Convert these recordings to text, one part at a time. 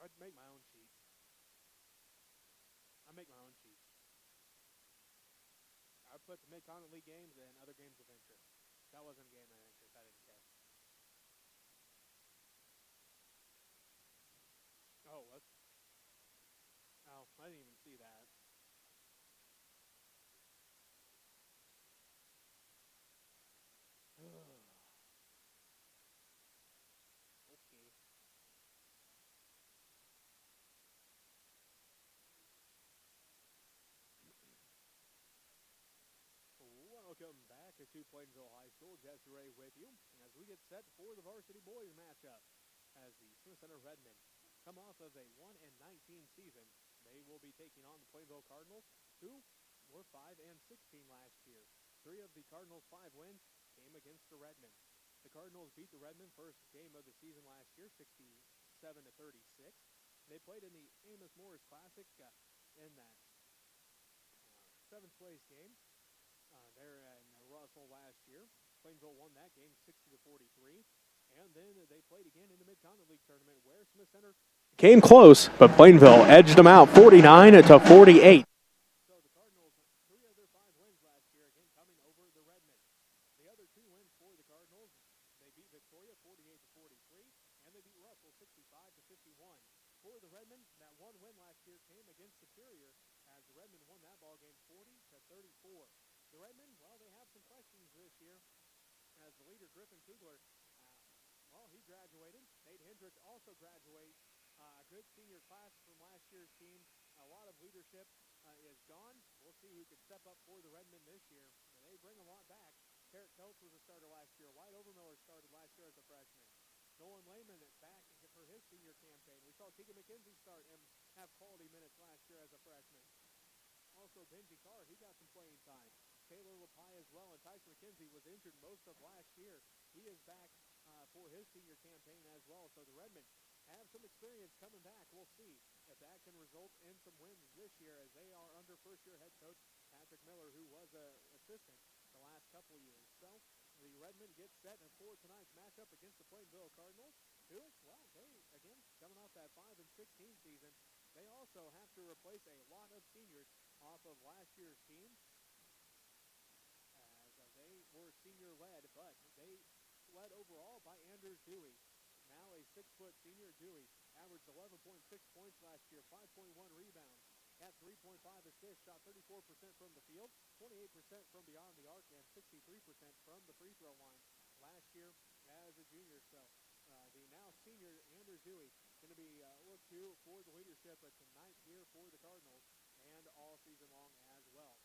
I'd make my own sheet. I make my own sheet. I would put the Mid-Continent League games and other games of interest. If that wasn't a game of interest, I didn't care. Oh, what? Oh, I didn't even see that. Okay. Welcome back to Plainville High School. Jesse Ray with you as we get set for the varsity boys matchup. As the Smith Center Redmen come off of a 1-19 season, they will be taking on the Plainville Cardinals, who were 5-16 last year. 3 of the Cardinals' 5 wins came against the Redmen. The Cardinals beat the Redmen first game of the season last year, 67-36. They played in the Amos Morris Classic in that 7th place game. There in Russell last year. Plainville won that game 60-43. And then they played again in the Mid-Continent League tournament where Smith Center came close, but Plainville edged them out 49-48. So the Cardinals, 3 of their 5 wins last year, again coming over the Redmen. The other 2 wins for the Cardinals, they beat Victoria 48-43, and they beat Russell 65-51. For the Redmen, that 1 win last year came against Superior as the Redmen won that ball game 40-34. The Redmen, well, they have some questions this year as the leader, Griffin Kugler, he graduated. Nate Hendricks also graduates. A good senior class from last year's team. A lot of leadership is gone. We'll see who can step up for the Redmen this year. They bring a lot back. Tarek Kelch was a starter last year. Wyatt Overmiller started last year as a freshman. Nolan Lehman back for his senior campaign. We saw Keegan McKenzie start and have quality minutes last year as a freshman. Also, Benji Carr, he got some playing time. Taylor LaPie as well, and Tyson McKenzie was injured most of last year. He is back for his senior campaign as well. So the Redmen have some experience coming back. We'll see if that can result in some wins this year as they are under first-year head coach Patrick Miller, who was an assistant the last couple years. So the Redmen get set for tonight's matchup against the Plainville Cardinals, who, well, they, again, coming off that 5-16 season, they also have to replace a lot of seniors off of last year's team. They were senior-led, but they led overall by Anders Dewey. Now a 6-foot senior, Dewey averaged 11.6 points last year, 5.1 rebounds, had 3.5 assists, shot 34% from the field, 28% from beyond the arc, and 63% from the free throw line last year as a junior. So the now senior Anders Dewey going to be looked to for the leadership tonight here for the Cardinals and all season long as well.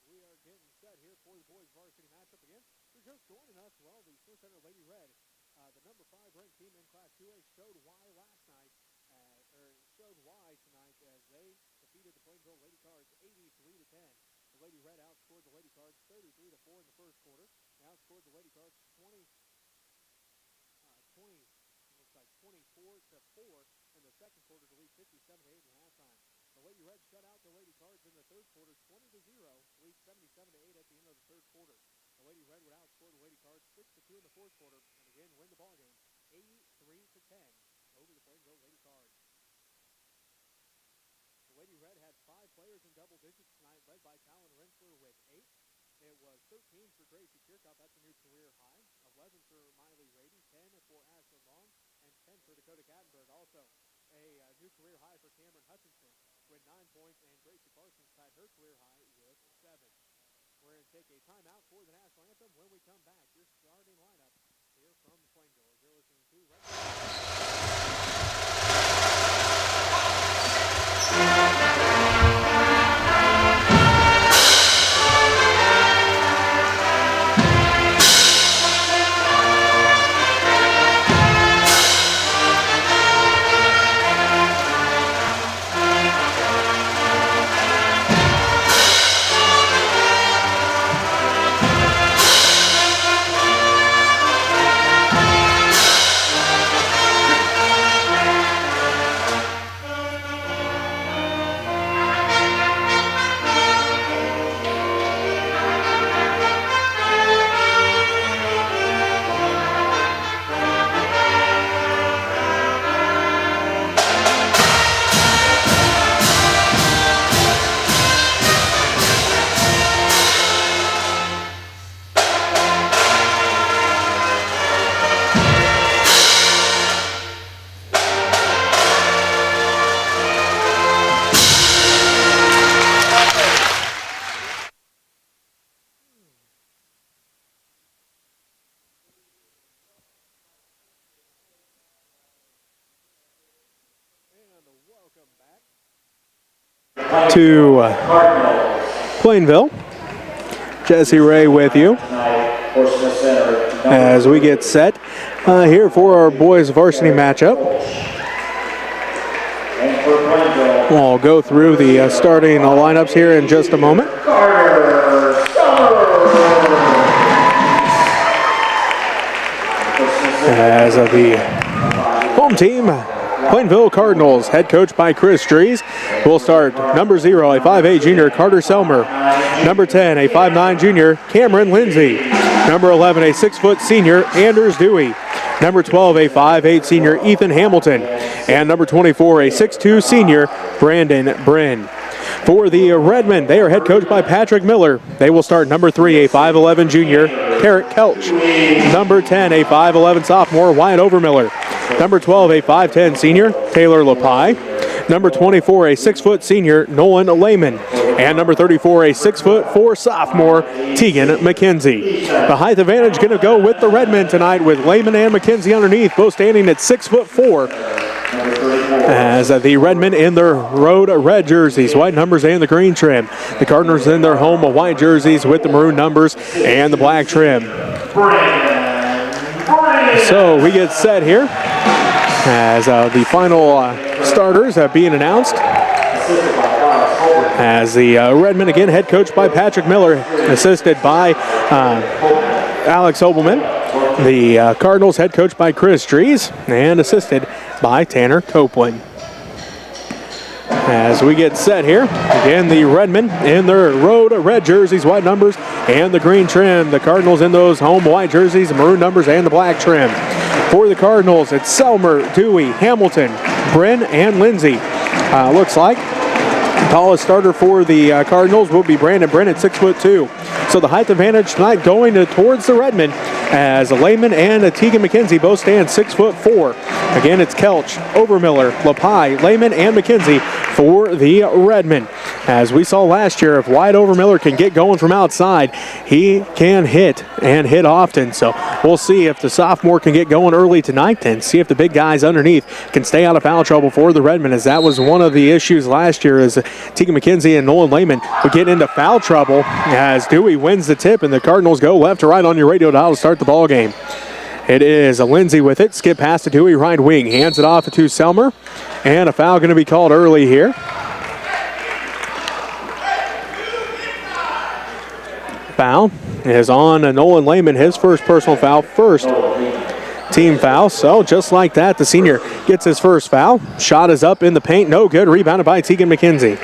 We are getting set here for the boys varsity matchup again. If you're just joining us, well, the Smith Center Lady Red, the number 5 ranked team in Class 2A, showed why last night, showed why tonight as they defeated the Plainville Lady Cards 83-10. The Lady Red outscored the Lady Cards 33-4 in the first quarter. They outscored the Lady Cards 24-4 in the second quarter to lead 57-8 at halftime. The Lady Reds shut out the Lady Cards in the third quarter 20-0, lead 77-8 at the end of the third quarter. The Lady Red would outscore the Lady Cards 6-2 in the fourth quarter and again win the ballgame 83-10 over the Plainville Lady Cards. The Lady Red had 5 players in double digits tonight, led by Talon Rensler with 8. It was 13 for Gracie Kirchhoff, that's a new career high. 11 for Miley Rady, 10 for Ashlyn Long, and 10 for Dakota Kattenberg. Also, a new career high for Cameron Hutchinson with 9 points, and Gracie Parsons tied her career high with 7. We're going to take a timeout for the national anthem. When we come back, your starting lineup here from Plainville. As you're listening to to Plainville. Jesse Ray with you as we get set here for our boys varsity matchup. We'll go through the starting lineups here in just a moment. As the home team, Plainville Cardinals, head coach by Chris Drees, will start number 0, a 5'8 junior, Carter Selmer. Number 10, a 5'9 junior, Cameron Lindsay. Number 11, a 6' senior, Anders Dewey. Number 12, a 5'8 senior, Ethan Hamilton. And number 24, a 6'2 senior, Brandon Bryn. For the Redmen, they are head coached by Patrick Miller. They will start number 3, a 5'11 junior, Carrot Kelch. Number 10, a 5'11 sophomore, Wyatt Overmiller. Number 12, a 5'10 senior, Taylor LaPie. Number 24, a 6' senior, Nolan Lehman. And number 34, a 6'4 sophomore, Tegan McKenzie. The height advantage going to go with the Redmen tonight, with Lehman and McKenzie underneath, both standing at 6'4". As the Redmen in their road red jerseys, white numbers and the green trim. The Cardinals in their home white jerseys with the maroon numbers and the black trim. So we get set here as the final starters being announced. As the Redmen again, head coached by Patrick Miller, assisted by Alex Obelman. The Cardinals head coached by Chris Drees and assisted by Tanner Copeland. As we get set here, again the Redmen in their road red jerseys, white numbers, and the green trim. The Cardinals in those home white jerseys, maroon numbers, and the black trim. For the Cardinals, it's Selmer, Dewey, Hamilton, Bryn, and Lindsay. Looks like the tallest starter for the Cardinals will be Brandon Bryn at 6'2". So the height advantage tonight going towards the Redmen, as Lehman and Tegan McKenzie both stand 6'4". Again, it's Kelch, Overmiller, LaPie, Lehman, and McKenzie for the Redmen. As we saw last year, if Wyatt Overmiller can get going from outside, he can hit and hit often. So we'll see if the sophomore can get going early tonight and see if the big guys underneath can stay out of foul trouble for the Redmen, as that was one of the issues last year, as Tegan McKenzie and Nolan Lehman would get into foul trouble, as Dewey wins the tip and the Cardinals go left to right on your radio dial to start the ball game. It is Lindsay with it. Skip pass to Dewey, right wing. Hands it off to Selmer. And a foul going to be called early here. Foul is on Nolan Lehman. His first personal foul, first team foul. So just like that, the senior gets his first foul. Shot is up in the paint. No good. Rebounded by Tegan McKenzie.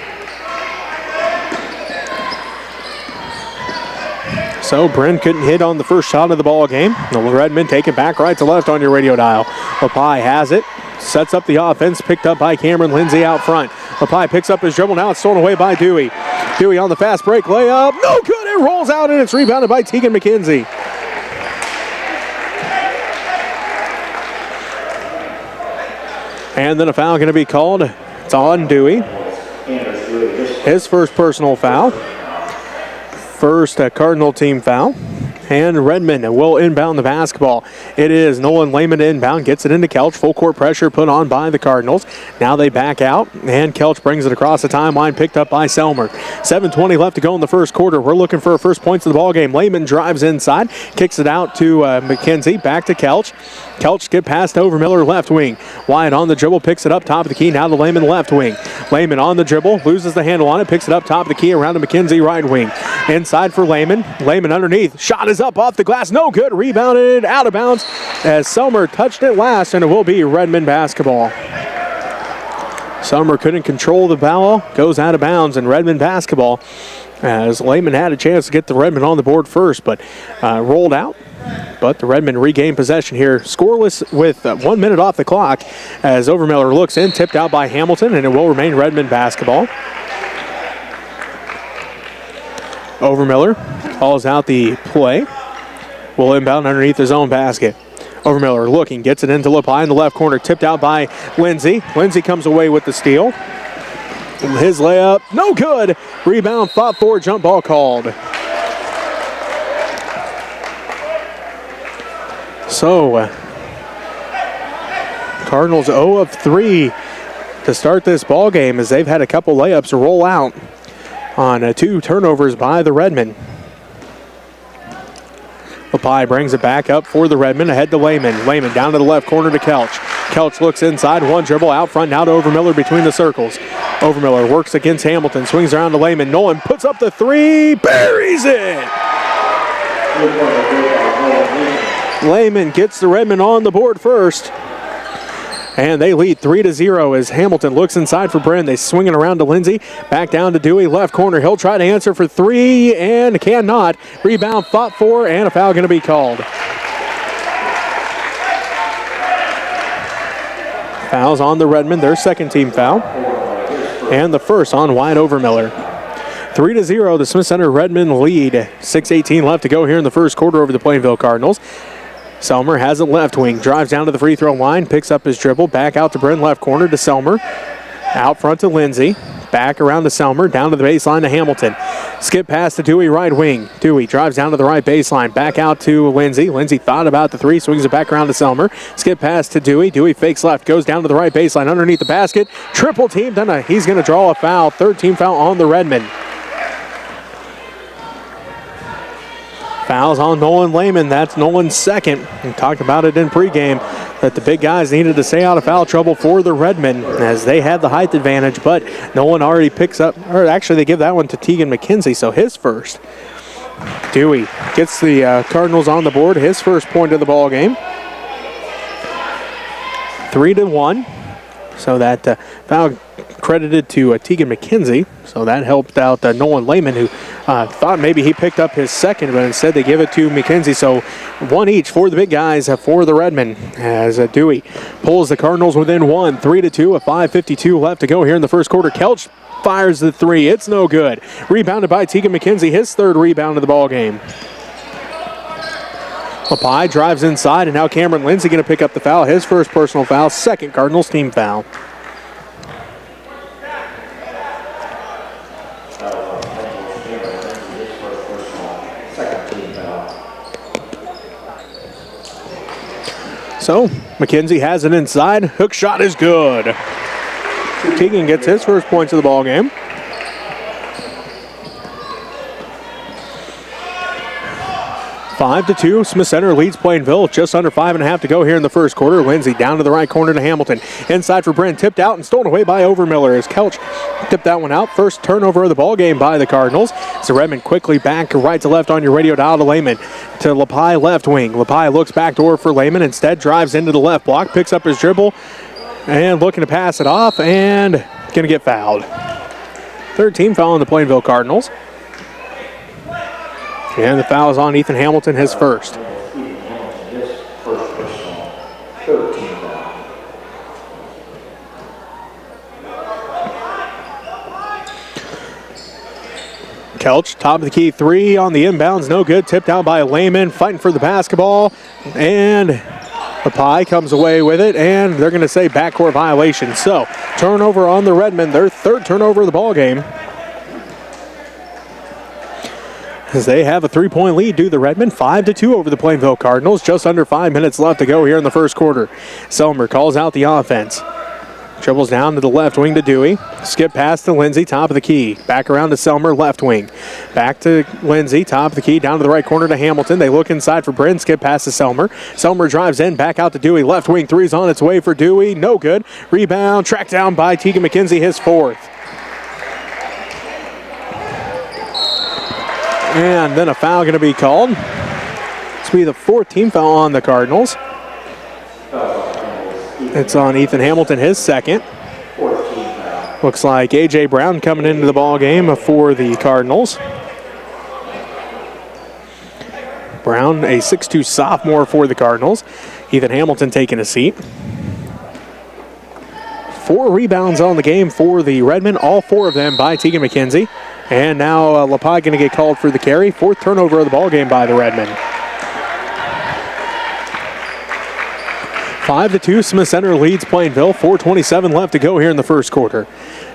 So Bryn couldn't hit on the first shot of the ball game. The Redmen take it back right to left on your radio dial. LaPie has it. Sets up the offense. Picked up by Cameron Lindsay out front. LaPie picks up his dribble. Now it's stolen away by Dewey. Dewey on the fast break layup. No good. It rolls out and it's rebounded by Tegan McKenzie. And then a foul going to be called. It's on Dewey. His first personal foul. First Cardinal team foul. And Redmond will inbound the basketball. It is Nolan Lehman inbound, gets it into Kelch. Full court pressure put on by the Cardinals. Now they back out, and Kelch brings it across the timeline, picked up by Selmer. 7:20 left to go in the first quarter. We're looking for first points of the ball game. Lehman drives inside, kicks it out to McKenzie, back to Kelch. Kelch get past Overmiller, left wing. Wyatt on the dribble, picks it up top of the key. Now to Lehman, left wing. Lehman on the dribble, loses the handle on it, picks it up top of the key, around to McKenzie, right wing. Inside for Lehman. Lehman underneath. Shot is up off the glass. No good. Rebounded out of bounds as Selmer touched it last, and it will be Redmond basketball. Selmer couldn't control the ball. Goes out of bounds, and Redmond basketball, as Lehman had a chance to get the Redmond on the board first, but rolled out. But the Redmen regain possession here, scoreless with 1 minute off the clock, as Overmiller looks in, tipped out by Hamilton, and it will remain Redmond basketball. Overmiller calls out the play. Will inbound underneath his own basket. Overmiller looking, gets it into LaPie in the left corner, tipped out by Lindsay. Lindsay comes away with the steal. His layup, no good. Rebound, fought for, jump ball called. So, Cardinals 0 of 3 to start this ball game as they've had a couple layups roll out on 2 turnovers by the Redmen. LaPie brings it back up for the Redmen, ahead to Lehman. Lehman down to the left corner to Kelch. Kelch looks inside, one dribble out front, now to Overmiller between the circles. Overmiller works against Hamilton, swings around to Lehman. Nolan puts up the 3, buries it! Lehman gets the Redmen on the board first. And they lead 3-0 as Hamilton looks inside for Bren. They swing it around to Lindsay. Back down to Dewey, left corner. He'll try to answer for 3 and cannot. Rebound fought for and a foul going to be called. Fouls on the Redmen, their second team foul. And the first on Wyatt Overmiller. 3-0, the Smith Center Redmen lead. 6:18 left to go here in the first quarter over the Plainville Cardinals. Selmer has it left wing, drives down to the free throw line, picks up his dribble, back out to Bren, left corner to Selmer, out front to Lindsay, back around to Selmer, down to the baseline to Hamilton. Skip pass to Dewey, right wing. Dewey drives down to the right baseline, back out to Lindsay. Lindsay thought about the 3, swings it back around to Selmer. Skip pass to Dewey. Dewey fakes left, goes down to the right baseline, underneath the basket. Triple team, he's going to draw a foul. Third team foul on the Redmen. Fouls on Nolan Lehman. That's Nolan's second. We talked about it in pregame that the big guys needed to stay out of foul trouble for the Redmen as they had the height advantage, but Nolan already picks up, or actually they give that one to Tegan McKenzie, so his first. Dewey gets the Cardinals on the board, his first point of the ball game. 3-1. So that foul credited to Tegan McKenzie. So that helped out Nolan Lehman, who thought maybe he picked up his second, but instead they give it to McKenzie. So 1 each for the big guys for the Redmen as Dewey pulls the Cardinals within 1, 3-2, 5:52 left to go here in the first quarter. Kelch fires the 3. It's no good. Rebounded by Tegan McKenzie, his third rebound of the ball game. LaPie drives inside, and now Cameron Lindsay going to pick up the foul. His first personal foul, second Cardinals team foul. So, McKenzie has it inside. Hook shot is good. Tegan gets his first points of the ball game. 5-2, Smith Center leads Plainville. Just under 5.5 to go here in the first quarter. Lindsay down to the right corner to Hamilton. Inside for Brent, tipped out and stolen away by Overmiller as Kelch tipped that one out. First turnover of the ball game by the Cardinals. So Redmond quickly back right to left on your radio dial to Lehman. To LaPie left wing. LaPie looks backdoor for Lehman. Instead drives into the left block, picks up his dribble, and looking to pass it off and going to get fouled. Third team foul on the Plainville Cardinals. And the foul is on Ethan Hamilton, his first. Kelch, top of the key 3 on the inbounds, no good. Tipped out by Lehman, fighting for the basketball. And LaPie comes away with it, and they're going to say backcourt violation. So, turnover on the Redmen, their third turnover of the ball game. As they have a 3-point lead due to the Redmen, 5-2 over the Plainville Cardinals. Just under 5 minutes left to go here in the first quarter. Selmer calls out the offense. Dribbles down to the left wing to Dewey. Skip pass to Lindsay, top of the key. Back around to Selmer, left wing. Back to Lindsay, top of the key, down to the right corner to Hamilton. They look inside for Bryn. Skip pass to Selmer. Selmer drives in, back out to Dewey. Left wing, 3's on its way for Dewey. No good. Rebound, tracked down by Tegan McKenzie, his fourth. And then a foul going to be called. This will be the fourth team foul on the Cardinals. It's on Ethan Hamilton, his second. Looks like A.J. Brown coming into the ball game for the Cardinals. Brown, a 6'2 sophomore for the Cardinals. Ethan Hamilton taking a seat. 4 rebounds on the game for the Redmen, all 4 of them by Tegan McKenzie. And now LaPie going to get called for the carry. 4th turnover of the ball game by the Redmen. 5-2, Smith Center leads Plainville. 4:27 left to go here in the first quarter.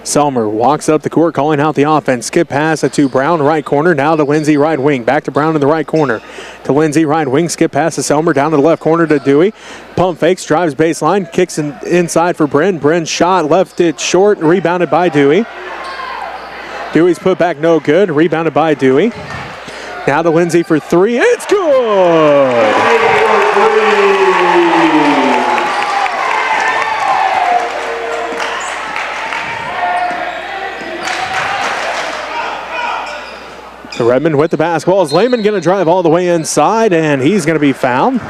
Selmer walks up the court, calling out the offense. Skip pass to Brown, right corner. Now to Lindsay, right wing. Back to Brown in the right corner. To Lindsay, right wing. Skip pass to Selmer, down to the left corner to Dewey. Pump fakes, drives baseline, kicks inside for Bryn. Bryn's shot, left it short, rebounded by Dewey. Dewey's put back no good, rebounded by Dewey. Now to Lindsay for three. It's good! The Redmen with the basketball. Is Lehman going to drive all the way inside, and he's going to be fouled.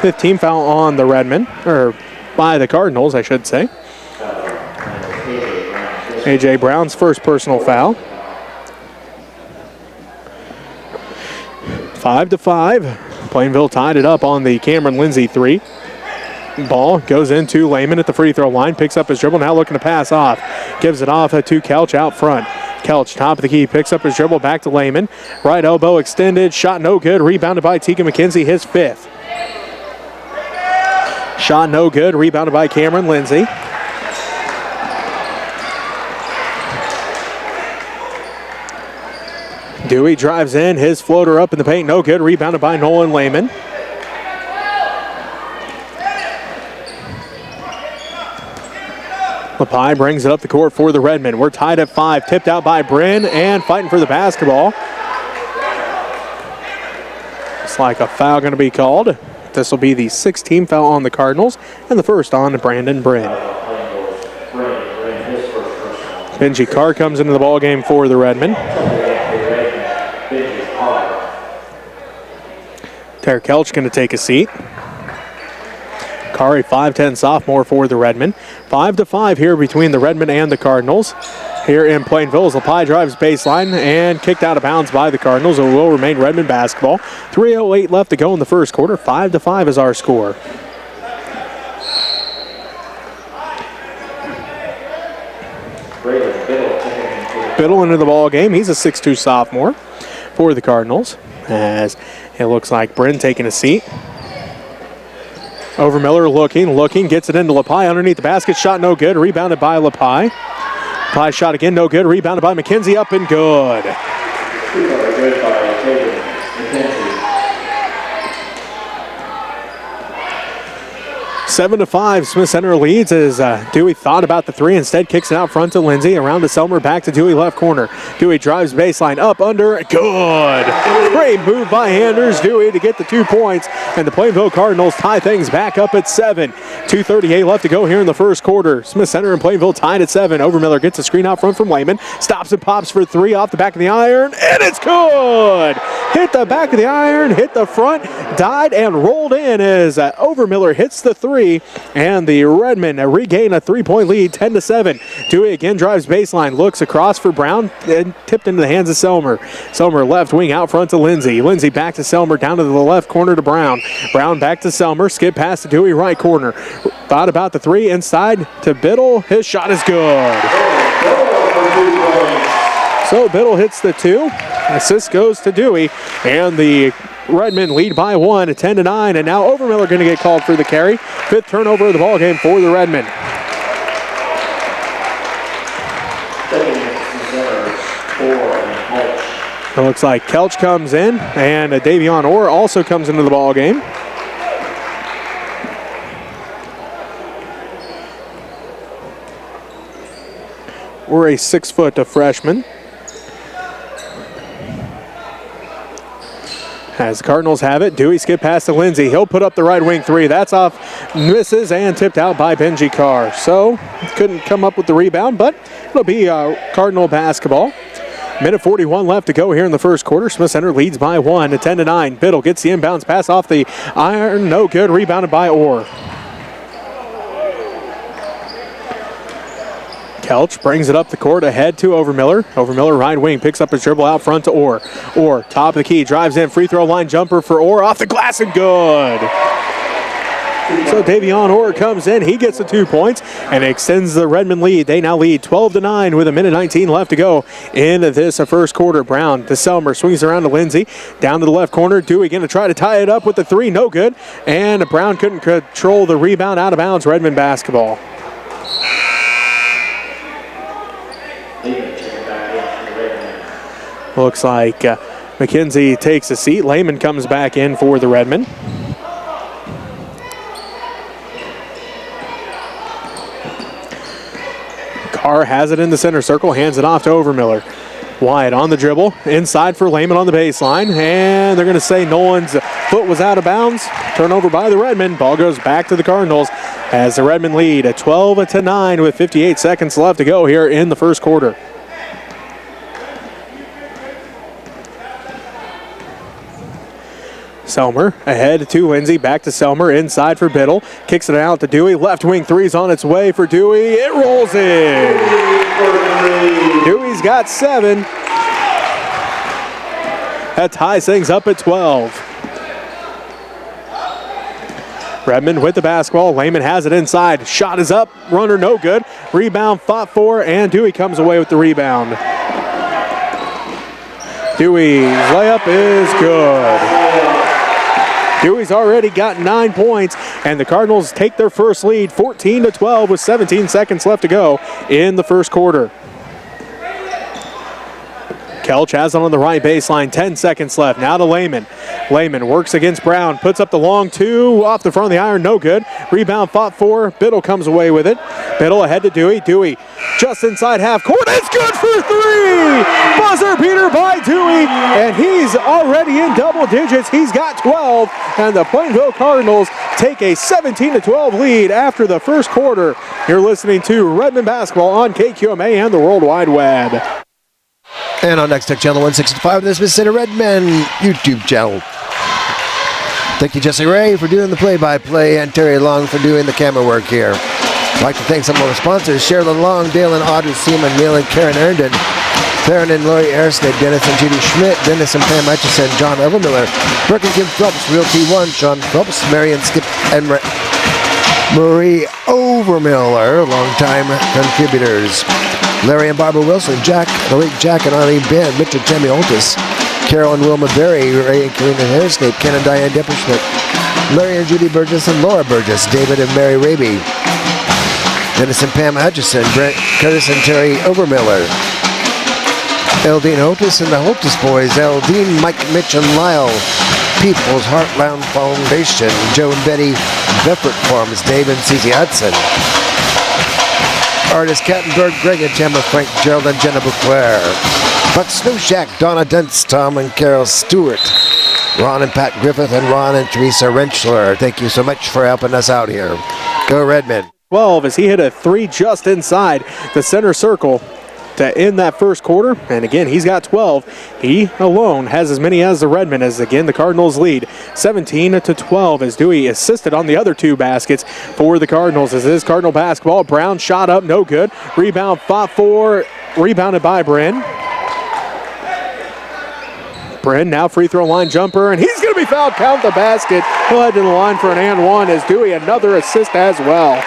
15 foul on the Redmen, or by the Cardinals, I should say. A.J. Brown's first personal foul. 5-5. Plainville tied it up on the Cameron Lindsay three. Ball goes into Lehman at the free throw line. Picks up his dribble. Now looking to pass off. Gives it off to Kelch out front. Kelch, top of the key, picks up his dribble. Back to Lehman. Right elbow extended. Shot no good. Rebounded by Tegan McKenzie, his fifth. Shot no good. Rebounded by Cameron Lindsay. Dewey drives in. His floater up in the paint. No good. Rebounded by Nolan Lehman. Lepi brings it up the court for the Redmen. We're tied at 5. Tipped out by Bryn and fighting for the basketball. It's like a foul going to be called. This will be the 16th foul on the Cardinals and the first on Brandon Bryn. Benji Carr comes into the ball game for the Redmen. Tara Kelch going to take a seat. Carr, a 5'10 sophomore for the Redmen. 5-5 here between the Redmen and the Cardinals. Here in Plainville as Lepi drives baseline and kicked out of bounds by the Cardinals. It will remain Redmen basketball. 3:08 left to go in the first quarter. 5-5 is our score. Biddle into the ball game. He's a 6'2 sophomore for the Cardinals. As it looks like Bryn taking a seat. Overmiller looking, gets it into Lepi underneath the basket. Shot no good, rebounded by Lepi. Lepi shot again, no good, rebounded by McKenzie, up and good. 7-5, Smith Center leads as Dewey thought about the three, instead kicks it out front to Lindsay, around to Selmer, back to Dewey, left corner. Dewey drives baseline, up, under, good. Great move by Anders Dewey to get the 2 points, and the Plainville Cardinals tie things back up at 7. 2:38 left to go here in the first quarter. Smith Center and Plainville tied at 7. Overmiller gets a screen out front from Lehman, stops and pops for three off the back of the iron, and it's good. Hit the back of the iron, hit the front, died and rolled in as Overmiller hits the three. And the Redmen regain a 3-point lead, 10-7. Dewey again drives baseline, looks across for Brown, and tipped into the hands of Selmer. Selmer left wing out front to Lindsay. Lindsay back to Selmer, down to the left corner to Brown. Brown back to Selmer, skip pass to Dewey, right corner. Thought about the three, inside to Biddle. His shot is good. So Biddle hits the 2. Assist goes to Dewey, and the Redmen lead by 1 at 10-9, and now Overmiller going to get called for the carry. 5th turnover of the ball game for the Redmen. It looks like Kelch comes in, and Davion Orr also comes into the ball game. We're a 6-foot freshman. As the Cardinals have it, Dewey skip pass to Lindsay. He'll put up the right wing three. That's off, misses, and tipped out by Benji Carr. So, couldn't come up with the rebound, but it'll be Cardinal basketball. Minute 41 left to go here in the first quarter. Smith Center leads by 1 at 10-9. Biddle gets the inbounds pass off the iron. No good. Rebounded by Orr. Kelch brings it up the court ahead to Overmiller. Overmiller right wing picks up his dribble out front to Orr. Orr top of the key, drives in, free throw line jumper for Orr, off the glass and good. So Davion Orr comes in. He gets the 2 points and extends the Redmen lead. They now lead 12-9 with 1:19 left to go in this first quarter. Brown to Selmer, swings around to Lindsay. Down to the left corner. Dewey going to try to tie it up with the 3. No good. And Brown couldn't control the rebound. Out of bounds. Redmen basketball. Looks like McKenzie takes a seat. Lehman comes back in for the Redmen. Carr has it in the center circle, hands it off to Overmiller. Wyatt on the dribble, inside for Lehman on the baseline, and they're going to say Nolan's foot was out of bounds. Turnover by the Redmen. Ball goes back to the Cardinals as the Redmen lead at 12-9 with 58 seconds left to go here in the first quarter. Selmer ahead to Lindsay, back to Selmer, inside for Biddle, kicks it out to Dewey, left wing 3's on its way for Dewey, it rolls in. Dewey's got 7. That ties things up at 12. Redmond with the basketball, Lehman has it inside, shot is up, runner no good, rebound fought for, and Dewey comes away with the rebound. Dewey's layup is good. Dewey's already got 9 points, and the Cardinals take their first lead 14-12 with 17 seconds left to go in the first quarter. Kelch has it on the right baseline, 10 seconds left. Now to Lehman. Lehman works against Brown, puts up the long 2, off the front of the iron, no good. Rebound fought for, Biddle comes away with it. Biddle ahead to Dewey. Dewey just inside half court, it's good for 3! Buzzer beater by Dewey, and he's already in double digits. He's got 12, and the Plainville Cardinals take a 17-12 lead after the first quarter. You're listening to Redmen Basketball on KQMA and the World Wide Web. And on Next Tech Channel 165, this is Center Redmen YouTube channel. Thank you, Jesse Ray, for doing the play-by-play, and Terry Long for doing the camera work here. I'd like to thank some of our sponsors: Sherilyn Long, Dale and Audrey Seaman, Neil and Karen Herndon, Theron and Lori Arsnett, Dennis and Judy Schmidt, Dennis and Pam Etchison, John Evermiller, Brooke and Kim Phelps, Realty One, Sean Phelps, Mary and Skip and Marie Overmiller, longtime contributors. Larry and Barbara Wilson, Jack, the late Jack and Arlene Ben, Mitchell Tammy Oltis, Carol and Wilma Berry, Ray and Karina Hairsnape, Ken and Diane Depperschmidt, Larry and Judy Burgess and Laura Burgess, David and Mary Raby, Dennis and Pam Hutchison, Brent Curtis and Terry Overmiller, Eldine Holtis and the Holtis boys, Eldine, Mike, Mitch and Lyle, People's Heartland Foundation, Joe and Betty Beffert Farms, Dave and Cece Hudson, Artist Kattenberg, Greg and Tamara Frank, Gerald and Jenna Bouclair, Buck Snow Shack, Donna Dentz, Tom and Carol Stewart, Ron and Pat Griffith, and Ron and Teresa Rentschler. Thank you so much for helping us out here. Go Redmen. 12 as he hit a 3 just inside the center circle to end that first quarter. And again, he's got 12. He alone has as many as the Redmen, as again the Cardinals lead 17-12 as Dewey assisted on the other 2 baskets for the Cardinals. As is Cardinal basketball. Brown shot up, no good. Rebound fought for, rebounded by Bryn. Bryn now free throw line jumper, and he's going to be fouled. Count the basket. He'll head to the line for an and one as Dewey another assist as well.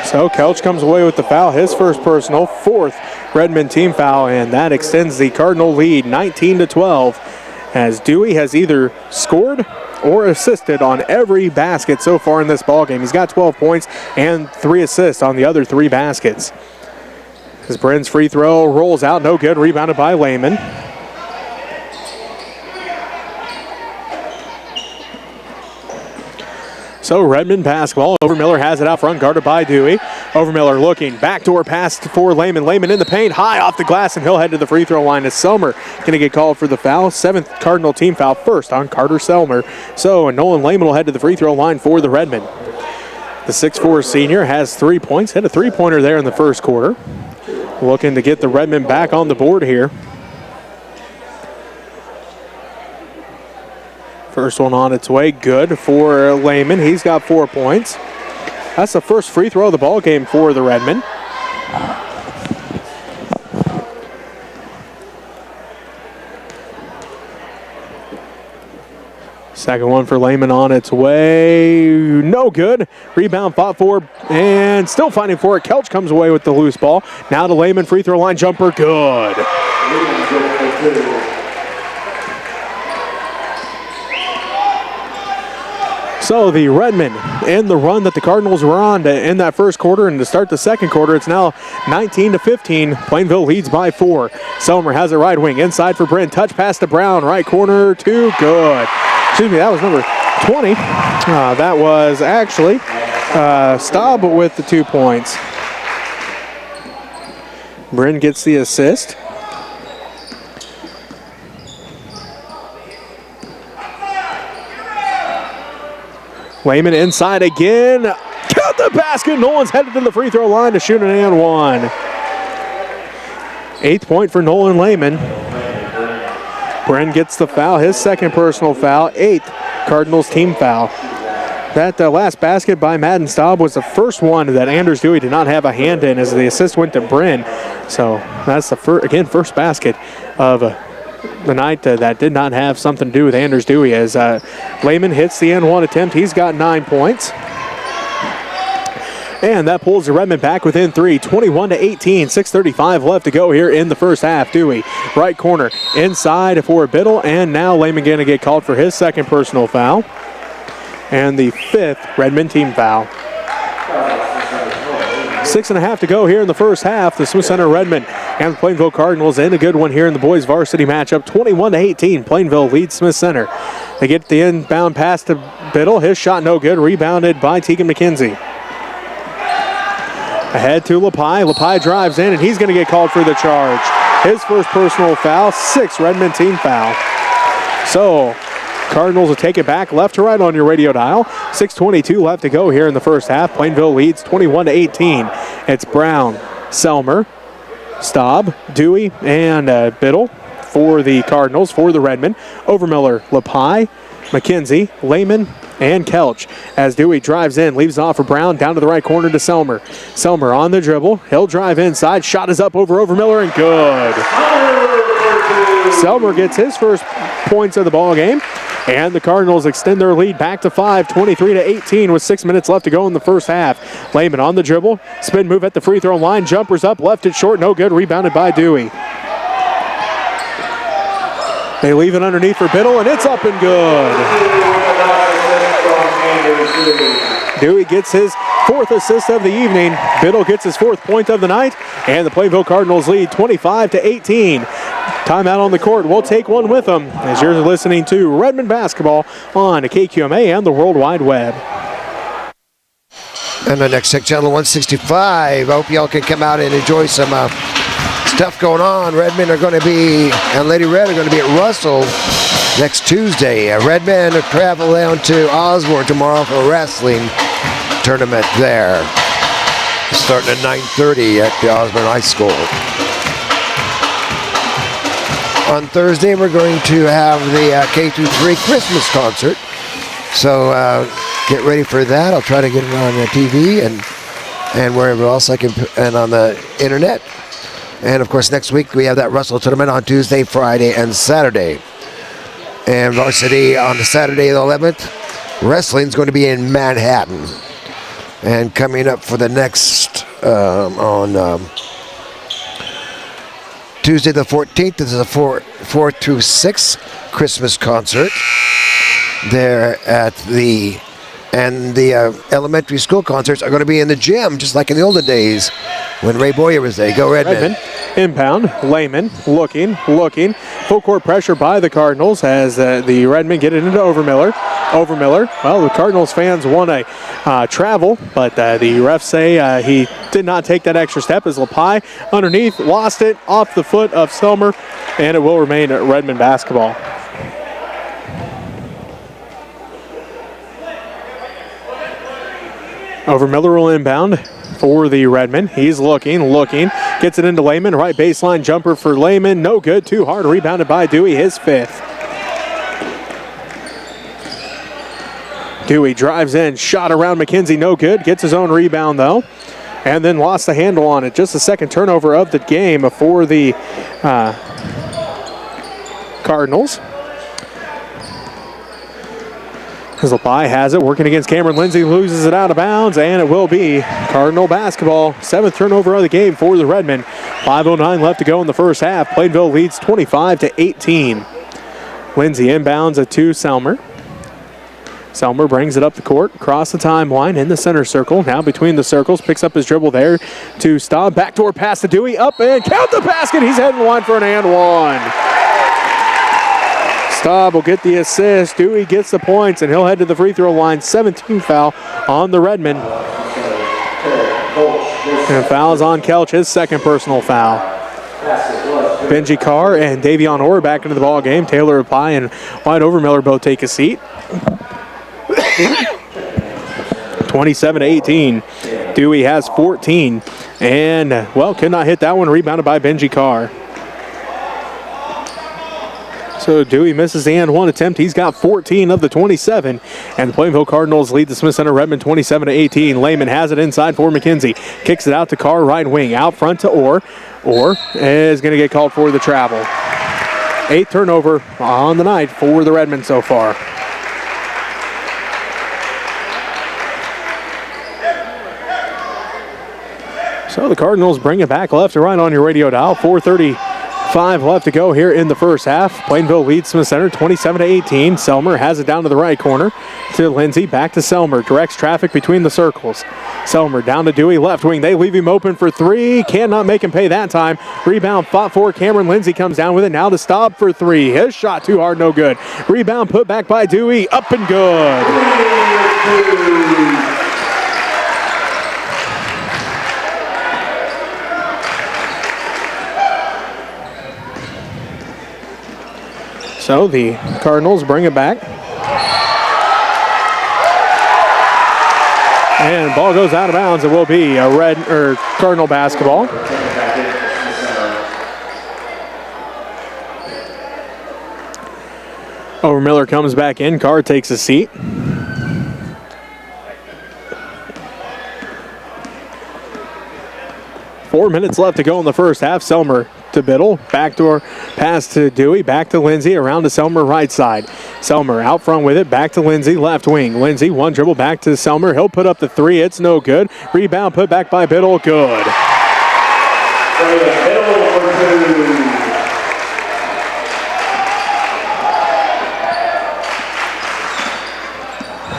So Kelch comes away with the foul, his first personal, 4th Redmen team foul, and that extends the Cardinal lead 19-12 as Dewey has either scored or assisted on every basket so far in this ballgame. He's got 12 points and 3 assists on the other 3 baskets. As Bryn's free throw rolls out, no good, rebounded by Lehman. So Redmen basketball. Overmiller has it out front, guarded by Dewey. Overmiller looking, backdoor pass for Lehman. Lehman in the paint, high off the glass, and he'll head to the free throw line as Selmer going to get called for the foul. 7th Cardinal team foul, first on Carter Selmer. So Nolan Lehman will head to the free throw line for the Redmen. The 6'4 senior has 3 points, hit a 3-pointer there in the first quarter. Looking to get the Redmen back on the board here. First one on its way, good for Lehman. He's got 4 points. That's the first free throw of the ball game for the Redmen. Second one for Lehman on its way. No good. Rebound fought for and still fighting for it. Kelch comes away with the loose ball. Now to Lehman. Free throw line jumper. Good. So the Redmen in the run that the Cardinals were on to end that first quarter and to start the second quarter, it's now 19-15. Plainville leads by 4. Selmer has it right wing. Inside for Bryn. Touch pass to Brown. Right corner. 2. Good. Excuse me, that was number 20. That was actually Staub with the 2 points. Bryn gets the assist. Lehman inside again. Got the basket. Nolan's headed to the free throw line to shoot an and one. 8th point for Nolan Lehman. Bren gets the foul, his second personal foul, 8th Cardinals team foul. That last basket by Madden Staub was the first one that Anders Dewey did not have a hand in as the assist went to Bren. So that's the first basket of the night that did not have something to do with Anders Dewey as Lehman hits the N1 attempt. He's got 9 points. And that pulls the Redmen back within 3, 21-18, 6:35 left to go here in the first half. Dewey, right corner, inside for Biddle, and now Lehman going to get called for his second personal foul. And the 5th Redmen team foul. 6.5 to go here in the first half. The Smith Center Redmen and the Plainville Cardinals in a good one here in the boys varsity matchup. 21-18. Plainville leads Smith Center. They get the inbound pass to Biddle. His shot no good. Rebounded by Tegan McKenzie. Ahead to Lepi. Lepi drives in, and he's going to get called for the charge. His first personal foul, 6th Redmen team foul. So Cardinals will take it back left to right on your radio dial. 6:22 left to go here in the first half. Plainville leads 21-18. It's Brown, Selmer, Staub, Dewey, and Biddle for the Cardinals. For the Redmen, Overmiller, Lepi, McKenzie, Lehman, and Kelch. As Dewey drives in, leaves off for Brown, down to the right corner to Selmer. Selmer on the dribble. He'll drive inside. Shot is up over Overmiller, and good. Selmer gets his first points of the ball game. And the Cardinals extend their lead back to 5, 23-18 with 6 minutes left to go in the first half. Lehman on the dribble. Spin move at the free throw line. Jumpers up, left it short, no good. Rebounded by Dewey. They leave it underneath for Biddle, and it's up and good. Dewey gets his 4th assist of the evening. Biddle gets his 4th point of the night, and the Plainville Cardinals lead 25-18. Timeout on the court. We'll take one with them as you're listening to Redmen basketball on KQMA and the World Wide Web. And the next tech channel 165. I hope y'all can come out and enjoy some stuff going on. Redmen are going to be, and Lady Red are going to be at Russell next Tuesday. Redmen will travel down to Osborne tomorrow for a wrestling tournament there, starting at 9:30 at the Osborne High School. On Thursday, we're going to have the K-3 Christmas concert. So get ready for that. I'll try to get it on the TV and wherever else I can, and on the internet. And of course, next week we have that Russell tournament on Tuesday, Friday, and Saturday. And varsity on the Saturday the 11th. Wrestling's going to be in Manhattan. And coming up for the next on Tuesday the 14th, this is a 4 through 6 Christmas concert there at the, and the elementary school concerts are going to be in the gym, just like in the olden days when Ray Boyer was there. Go Redmen. Inbound, Lehman looking. Full court pressure by the Cardinals as the Redmen get it into Overmiller. Well, the Cardinals fans want a travel, but the refs say he did not take that extra step as Lepi underneath, lost it off the foot of Selmer, and it will remain at Redmen basketball. Overmiller will inbound for the Redmen. He's looking, gets it into Lehman. Right baseline jumper for Lehman. No good, too hard. Rebounded by Dewey, his 5th. Dewey drives in, shot around McKenzie, no good. Gets his own rebound, though. And then lost the handle on it. Just the second turnover of the game for the Cardinals. As LaPie has it, working against Cameron Lindsay, loses it out of bounds, and it will be Cardinal basketball. 7th turnover of the game for the Redmen. 5:09 left to go in the first half. Plainville leads 25-18. Lindsay inbounds it to Selmer. Selmer brings it up the court, across the timeline in the center circle. Now between the circles, picks up his dribble there to Staub. Backdoor pass to Dewey, up and count the basket. He's heading the line for an and one. Staub will get the assist. Dewey gets the points, and he'll head to the free throw line. 17 foul on the Redmen. And fouls on Kelch, his second personal foul. Benji Carr and Davion Orr back into the ball game. Taylor LaPie and Wyatt Overmiller both take a seat. 27-18. Dewey has 14 and, well, could not hit that one. Rebounded by Benji Carr. So Dewey misses the and one attempt. He's got 14 of the 27. And the Plainville Cardinals lead the Smith Center Redmen 27-18. Lehman has it inside for McKenzie. Kicks it out to Carr, right wing. Out front to Orr. Orr is going to get called for the travel. 8th turnover on the night for the Redmen so far. So the Cardinals bring it back left to right on your radio dial. 4:35 left to go here in the first half. Plainville leads Smith Center 27-18. Selmer has it down to the right corner to Lindsay. Back to Selmer. Directs traffic between the circles. Selmer down to Dewey, left wing. They leave him open for three. Cannot make him pay that time. Rebound fought for. Cameron Lindsay comes down with it. Now to Staub for three. His shot too hard, no good. Rebound put back by Dewey. Up and good. So the Cardinals bring it back. And ball goes out of bounds. It will be a Cardinal basketball. Overmiller comes back in. Carr takes a seat. Four minutes left to go in the first half. Selmer to Biddle. Backdoor pass to Dewey. Back to Lindsay. Around to Selmer right side. Selmer out front with it. Back to Lindsay. Left wing. Lindsay one dribble back to Selmer. He'll put up the three. It's no good. Rebound put back by Biddle. Good.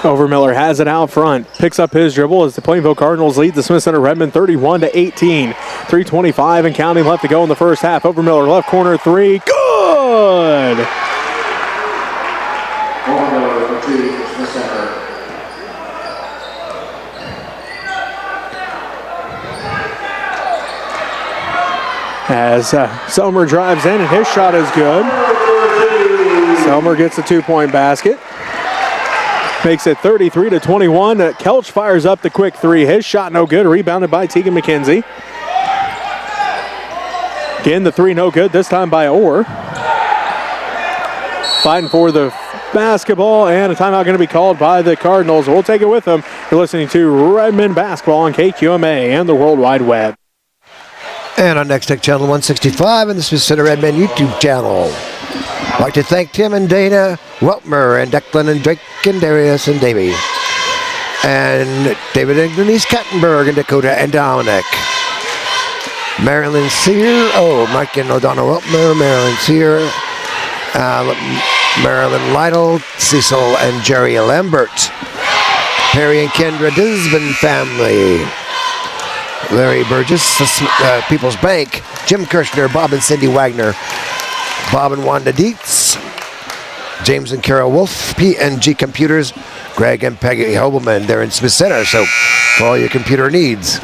Overmiller has it out front. Picks up his dribble as the Plainville Cardinals lead the Smith Center Redmen 31-18. 3:25 and counting left to go in the first half. Overmiller left corner three. Good! Overmiller for two for Smith Center. As Selmer drives in and his shot is good. Selmer gets a 2-point basket. Makes it 33-21. Kelch fires up the quick three. His shot no good. Rebounded by Tegan McKenzie. Again, the three no good. This time by Orr. Fighting for the basketball, and a timeout going to be called by the Cardinals. We'll take it with them. You're listening to Redmen Basketball on KQMA and the World Wide Web. And on Next Tech Channel 165 and the Smith Center Redmen YouTube channel. I'd like to thank Tim and Dana Weltmer and Declan and Drake and Darius and Davey. And David and Denise Kattenberg and Dakota and Dominic. Marilyn Sear, Mike and O'Donnell Weltmer, Marilyn Sear, Marilyn Lytle, Cecil and Jerry Lambert. Perry and Kendra Disbin family. Larry Burgess, People's Bank, Jim Kirshner, Bob and Cindy Wagner, Bob and Wanda Dietz, James and Carol Wolf, P&G Computers, Greg and Peggy Hobelman. They're in Smith Center, so for all your computer needs.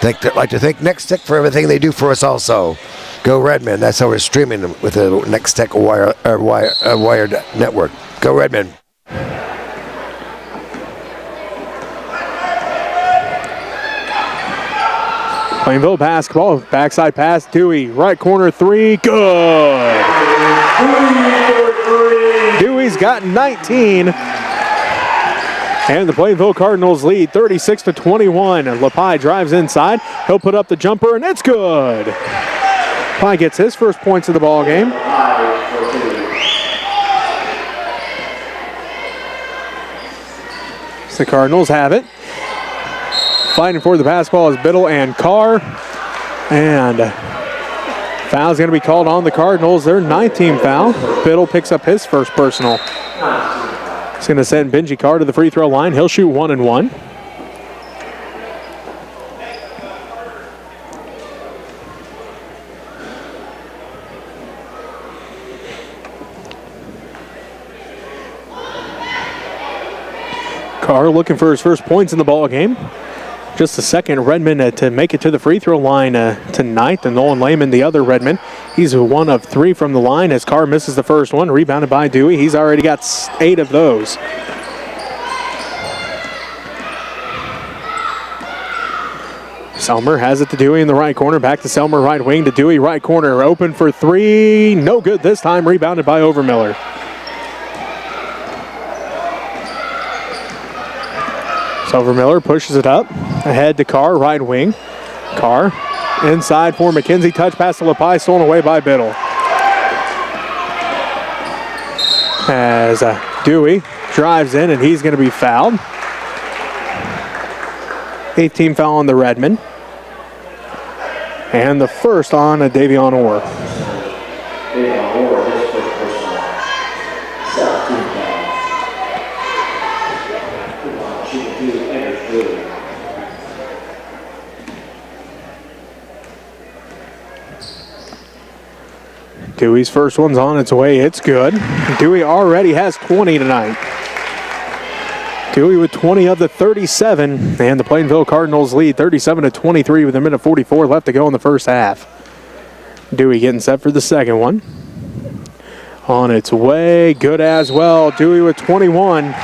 I'd like to thank Next Tech for everything they do for us also. Go Redmen. That's how we're streaming with the Next Tech wired network. Go Redmen. Plainville basketball, backside pass, Dewey, right corner three, good. Dewey's got 19. And the Plainville Cardinals lead 36-21. LaPie drives inside. He'll put up the jumper, and it's good. LaPie gets his first points of the ball game. So the Cardinals have it. Fighting for the basketball is Biddle and Carr. And foul's going to be called on the Cardinals. Their 9th team foul. Biddle picks up his first personal. It's going to send Benji Carr to the free throw line. He'll shoot 1 and 1. Carr looking for his first points in the ball game. Just the second Redmen to make it to the free throw line tonight. And Nolan Lehman, the other Redmen, he's 1 of 3 from the line as Carr misses the first one. Rebounded by Dewey. He's already got 8 of those. Selmer has it to Dewey in the right corner. Back to Selmer, right wing to Dewey, right corner. Open for 3. No good this time. Rebounded by Overmiller. Overmiller pushes it up, ahead to Carr, right wing. Carr inside for McKenzie, touch pass to Lepi, stolen away by Biddle. As Dewey drives in and he's going to be fouled. 8th team foul on the Redmen. And the first on Davion Orr. Dewey's first one's on its way. It's good. Dewey already has 20 tonight. Dewey with 20 of the 37, and the Plainville Cardinals lead 37-23 with 1:44 left to go in the first half. Dewey getting set for the second one. On its way, good as well. Dewey with 21.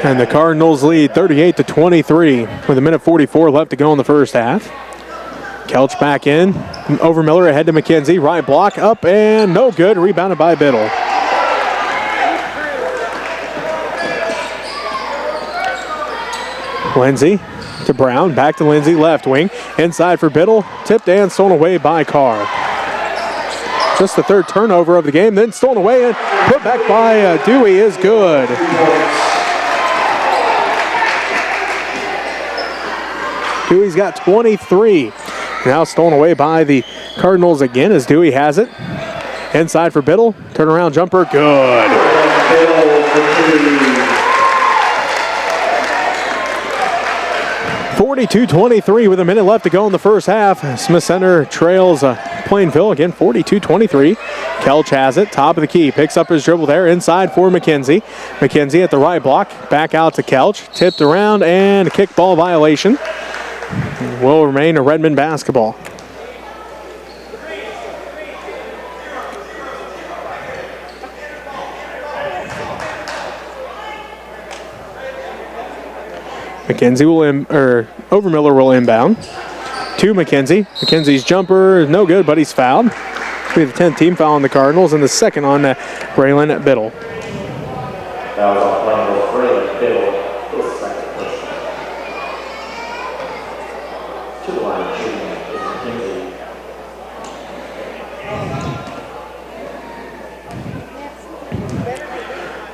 And the Cardinals lead 38-23 with 1:44 left to go in the first half. Kelch back in. Overmiller ahead to McKenzie. Right block up and no good. Rebounded by Biddle. Lindsay to Brown. Back to Lindsay. Left wing. Inside for Biddle. Tipped and stolen away by Carr. Just the 3rd turnover of the game. Then stolen away and put back by Dewey is good. Dewey's got 23. Now stolen away by the Cardinals again as Dewey has it. Inside for Biddle. Turnaround jumper. Good. 42-23 with a minute left to go in the first half. Smith Center trails Plainville again 42-23. Kelch has it. Top of the key. Picks up his dribble there. Inside for McKenzie. McKenzie at the right block. Back out to Kelch. Tipped around and a kickball violation. Will remain a Redmen basketball. McKenzie will Overmiller will inbound to McKenzie. McKenzie's jumper is no good, but he's fouled. It'll be the 10th team foul on the Cardinals and the second on Braylon Biddle. That was on Braylon Biddle.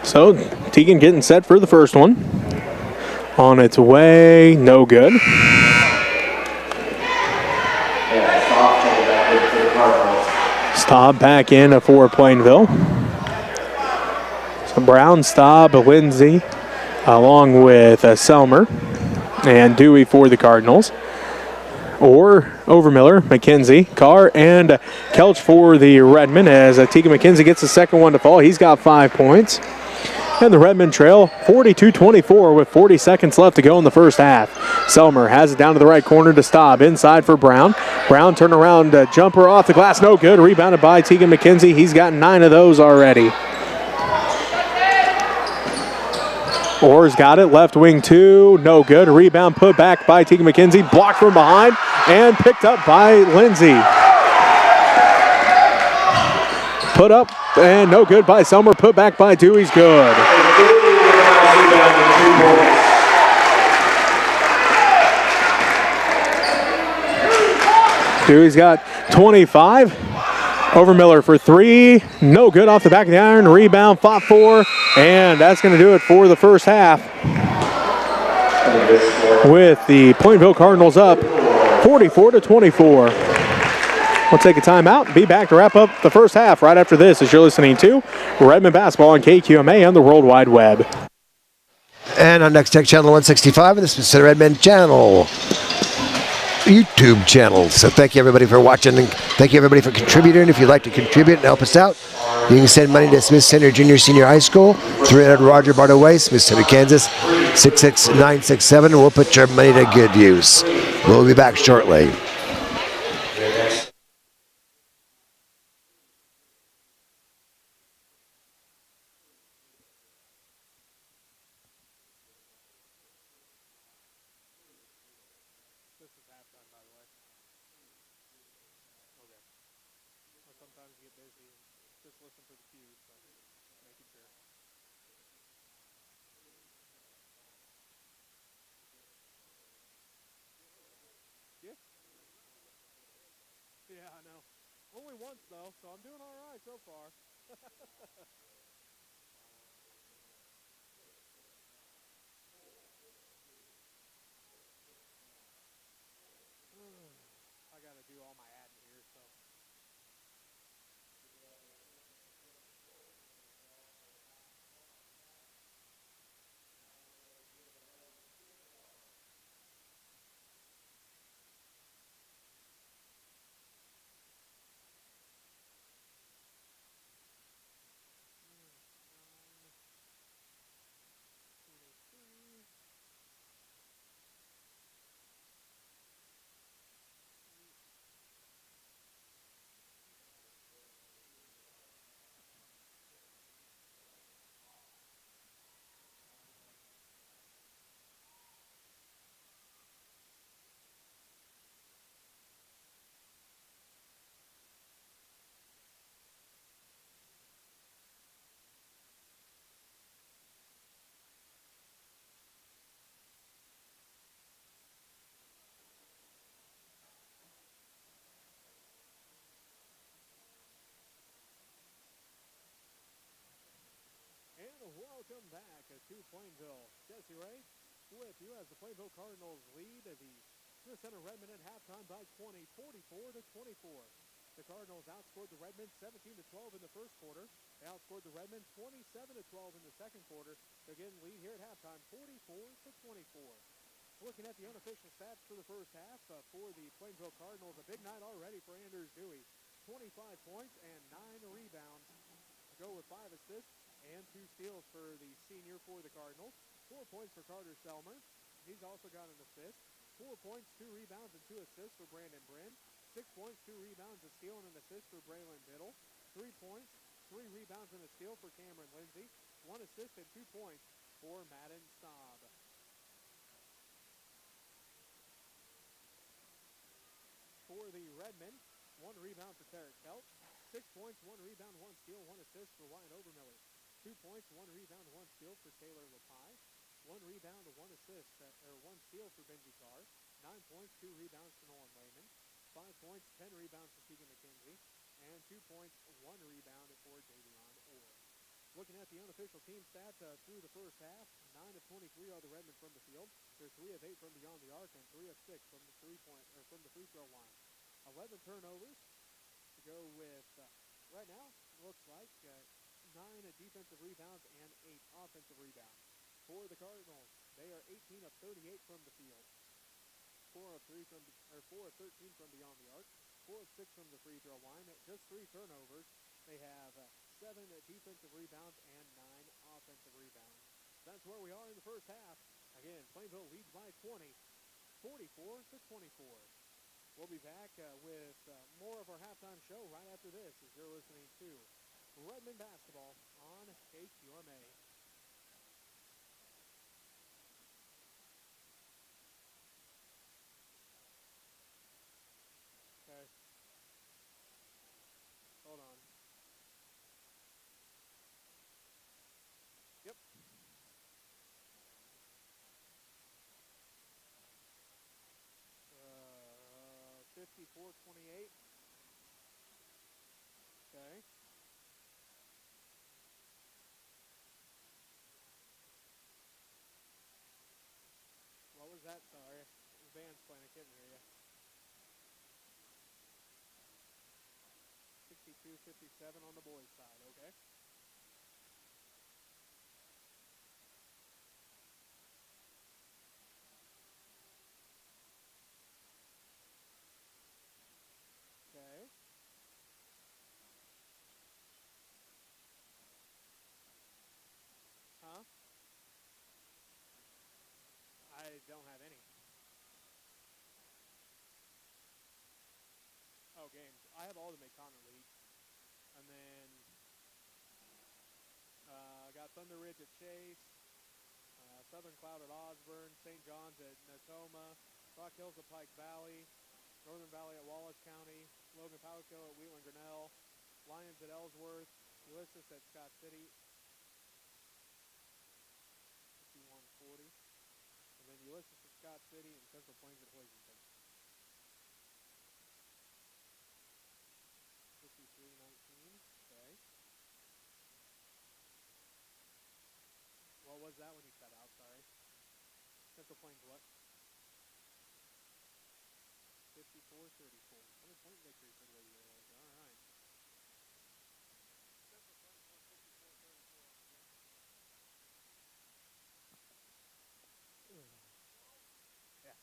So, Teagan getting set for the first one. On its way, no good. Staub back in for Plainville. So Brown, Staub, Lindsay, along with Selmer and Dewey for the Cardinals. Or Overmiller, McKenzie, Carr, and Kelch for the Redmen as Teagan McKenzie gets the second one to fall. He's got 5 points. And the Redmen trail 42-24 with 40 seconds left to go in the first half. Selmer has it down to the right corner to Staub. Inside for Brown. Brown turnaround jumper off the glass. No good. Rebounded by Teagan McKenzie. He's got 9 of those already. Orr's got it. Left wing 2. No good. Rebound put back by Teagan McKenzie. Blocked from behind and picked up by Lindsay. Put up and no good by Selmer. Put back by Dewey's good. Dewey's got 25. Overmiller for three. No good off the back of the iron. Rebound, fought for. And that's going to do it for the first half. With the Plainville Cardinals up 44-24. We'll take a timeout and be back to wrap up the first half right after this as you're listening to Redmen Basketball on KQMA and the World Wide Web. And on Next Tech Channel 165, and this is Center Redmen channel, YouTube channel. So thank you everybody for watching, and thank you everybody for contributing. If you'd like to contribute and help us out, you can send money to Smith Center Junior Senior High School, 300 Roger Bartow Way, Smith Center, Kansas, 66967. We'll put your money to good use. We'll be back shortly. Yeah, I know. Only once, though, so I'm doing all right so far. I got to do all my adding here, so. And welcome back to Plainville. Jesse Ray with you as the Plainville Cardinals lead the Smith Center Redmen at halftime by 20, 44-24. The Cardinals outscored the Redmen 17-12 in the first quarter. They outscored the Redmen 27-12 in the second quarter. So again, lead here at halftime 44-24. Looking at the unofficial stats for the first half for the Plainville Cardinals, a big night already for Anders Dewey. 25 points and 9 rebounds. Go with 5 assists and 2 steals for the senior for the Cardinals. 4 points for Carter Selmer. He's also got an assist. 4 points, 2 rebounds, and 2 assists for Brandon Brin. 6 points, 2 rebounds, a steal, and an assist for Braylon Biddle. 3 points, 3 rebounds, and a steal for Cameron Lindsay. 1 assist and 2 points for Madden Staub. For the Redmen, 1 rebound for Tarek Pelt. 6 points, 1 rebound, 1 steal, 1 assist for Wyatt Overmiller. 2 points, 1 rebound, 1 steal for Taylor Lepai. 1 rebound, 1 assist, or 1 steal for Benji Carr. 9 points, 2 rebounds for Nolan Lehman. 5 points, 10 rebounds for Keegan McKenzie. And 2 points, 1 rebound for Davion Orr. Looking at the unofficial team stats through the first half, 9 of 23 are the Redmen from the field. They're 3 of 8 from beyond the arc and 3 of 6 from the from the free throw line. 11 turnovers. To go with right now, looks like 9 defensive rebounds and 8 offensive rebounds. For the Cardinals, they are 18 of 38 from the field. 4 of 13 from beyond the arc. 4 of 6 from the free throw line. Just 3 turnovers. They have 7 defensive rebounds and 9 offensive rebounds. That's where we are in the first half. Again, Plainville leads by 20, 44-24. We'll be back with more of our halftime show right after this as you're listening to Redmen Basketball on KQMA. Okay. Hold on. Yep. 54-28. band's playing. I couldn't hear you. 62-57 on the boys' side. Okay. Okay. Huh? I don't have any. Oh, games. I have all the Mid-Continent leagues. And then I got Thunder Ridge at Chase, Southern Cloud at Osborne, St. John's at Natoma, Rock Hills at Pike Valley, Northern Valley at Wallace County, Logan Palco at Wheatland Grinnell, Lions at Ellsworth, Ulysses at Scott City, 51-40, and then Ulysses at Scott City and Central Plains at Hoisington. 53-19. Okay. What was that when you cut out? Sorry. Central Plains what? 54-34. 20-point victory for the Lady Railers. All right. Central Plains won 54-34. Yeah.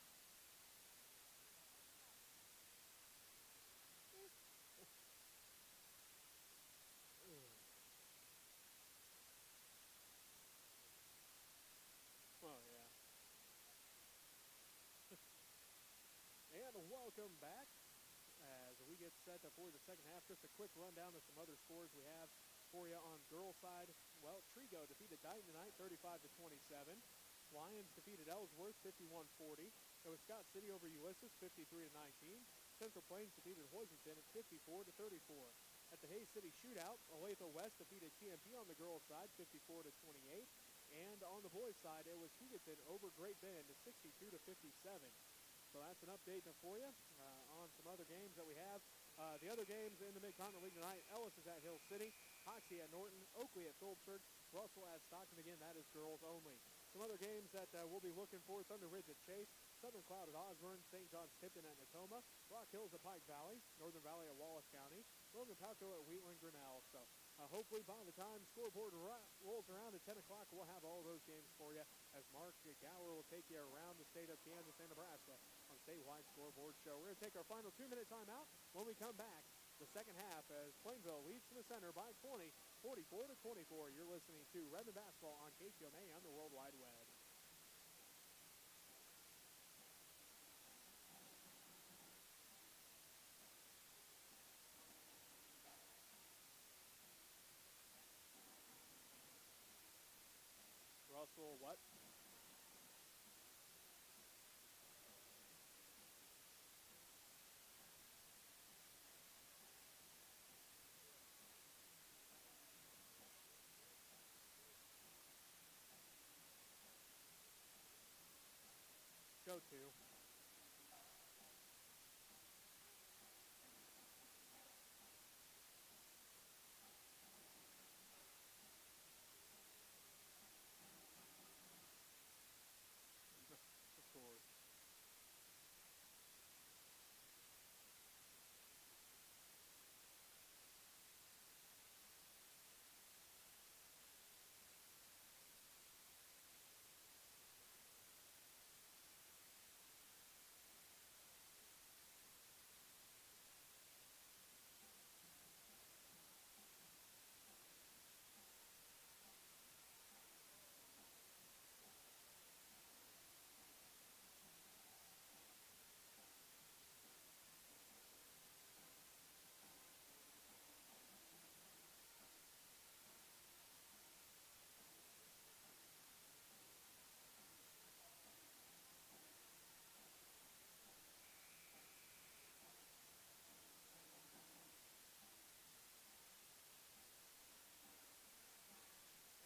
Oh, yeah. And welcome back as we get set for the second half. Just a quick rundown of some other scores we have for you on girls' side. Well, Trigo defeated Dighton tonight 35-27. Lions defeated Ellsworth 51-40. It was Scott City over Ulysses 53-19. Central Plains defeated Hoisington at 54-34. At the Hayes City Shootout, Olathe West defeated TMP on the girls' side 54-28. And on the boys' side, it was Hugoton over Great Bend at 62-57. So that's an update for you on some other games that we have. The other games in the Mid-Continent League tonight, Ellis is at Hill City, Hoxie at Norton, Oakley at Phillipsburg, Russell at Stockton. Again, that is girls only. Some other games that we'll be looking for: Thunder Ridge at Chase, Southern Cloud at Osborne, St. John's Tipton at Natoma, Rock Hills at Pike Valley, Northern Valley at Wallace County, Logan Palco at Wheatland Grinnell. So hopefully by the time scoreboard rolls around at 10 o'clock, we'll have all those games for you as Mark Gower will take you around the state of Kansas and Nebraska on Statewide Scoreboard Show. We're going to take our final 2-minute timeout. When we come back, the second half as Plainville leads from the center by 20, 44-24. You're listening to Redmen Basketball on KCMA on the World Wide Web. Russell, what? Go to. Of course.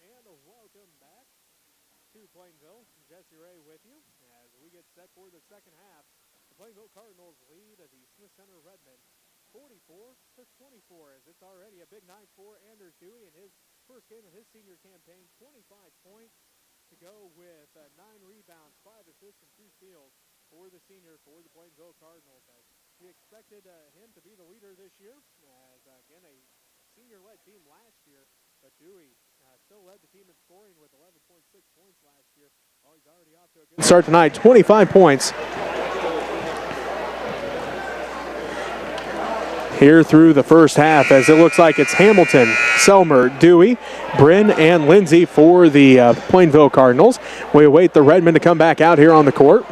And welcome back to Plainville. Jesse Ray with you as we get set for the second half. The Plainville Cardinals lead the Smith Center Redmen 44-24 as it's already a big night for Anders Dewey in his first game of his senior campaign. 25 points to go with 9 rebounds, 5 assists, and 2 steals for the senior for the Plainville Cardinals. As we expected him to be the leader this year, as again a senior-led team last year, but Dewey still led the team in scoring with 11.6 points last year. Well, he's already off to a good start tonight, 25 points. Here through the first half, as it looks like it's Hamilton, Selmer, Dewey, Bryn, and Lindsay for the Plainville Cardinals. We await the Redmen to come back out here on the court.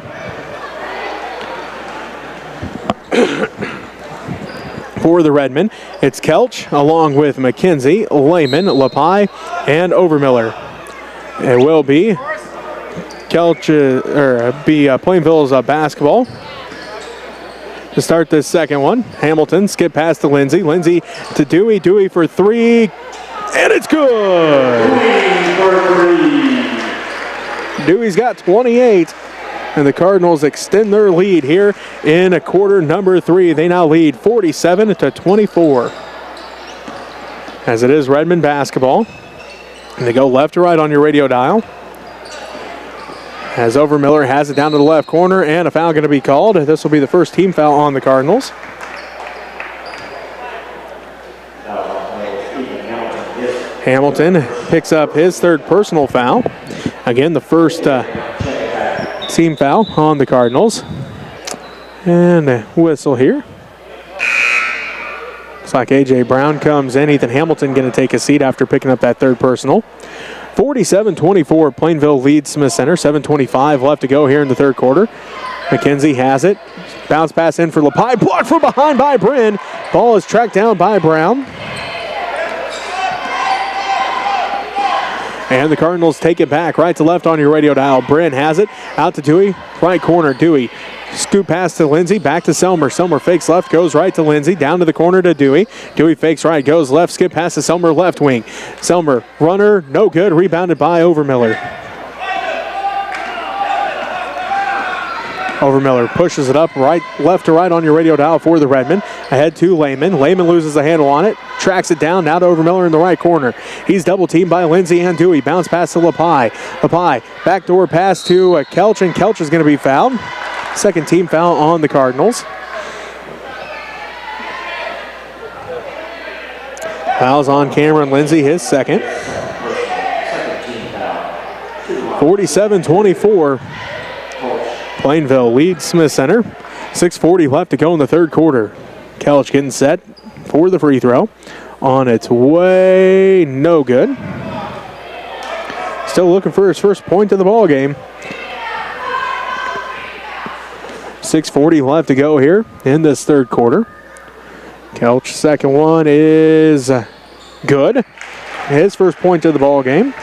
For the Redmen, it's Kelch along with McKenzie, Lehman, Lepi, and Overmiller. It will be Kelch, Plainville's basketball. To start this second one, Hamilton skip pass to Lindsay. Lindsay to Dewey. Dewey for three, and it's good. Dewey's got 28, and the Cardinals extend their lead here in quarter number 3. They now lead 47-24. As it is Redmen basketball, and they go left to right on your radio dial. As Overmiller has it down to the left corner, and a foul going to be called. This will be the first team foul on the Cardinals. Hamilton picks up his third personal foul. Again, the first team foul on the Cardinals. And a whistle here. Looks like A.J. Brown comes in. Ethan Hamilton going to take a seat after picking up that third personal. 47-24, Plainville leads Smith Center. 7:25 left to go here in the third quarter. McKenzie has it. Bounce pass in for Lepi. Blocked from behind by Bryn. Ball is tracked down by Brown. And the Cardinals take it back right to left on your radio dial. Bryn has it. Out to Dewey. Right corner, Dewey. Scoop pass to Lindsay, back to Selmer. Selmer fakes left, goes right to Lindsay, down to the corner to Dewey. Dewey fakes right, goes left, skip pass to Selmer, left wing. Selmer, runner, no good, rebounded by Overmiller. Overmiller pushes it up right, left to right on your radio dial for the Redmen. Ahead to Lehman. Lehman loses a handle on it, tracks it down, now to Overmiller in the right corner. He's double teamed by Lindsay and Dewey. Bounce pass to Lepi. Lepi, backdoor pass to Kelch, and Kelch is going to be fouled. Second team foul on the Cardinals. Fouls on Cameron Lindsay, his second. 47-24. Plainville leads Smith Center. 6:40 left to go in the third quarter. Kelch getting set for the free throw. On its way, no good. Still looking for his first point of the ball game. 6:40 left to go here in this third quarter. Kelch, second one is good. His first point of the ball game.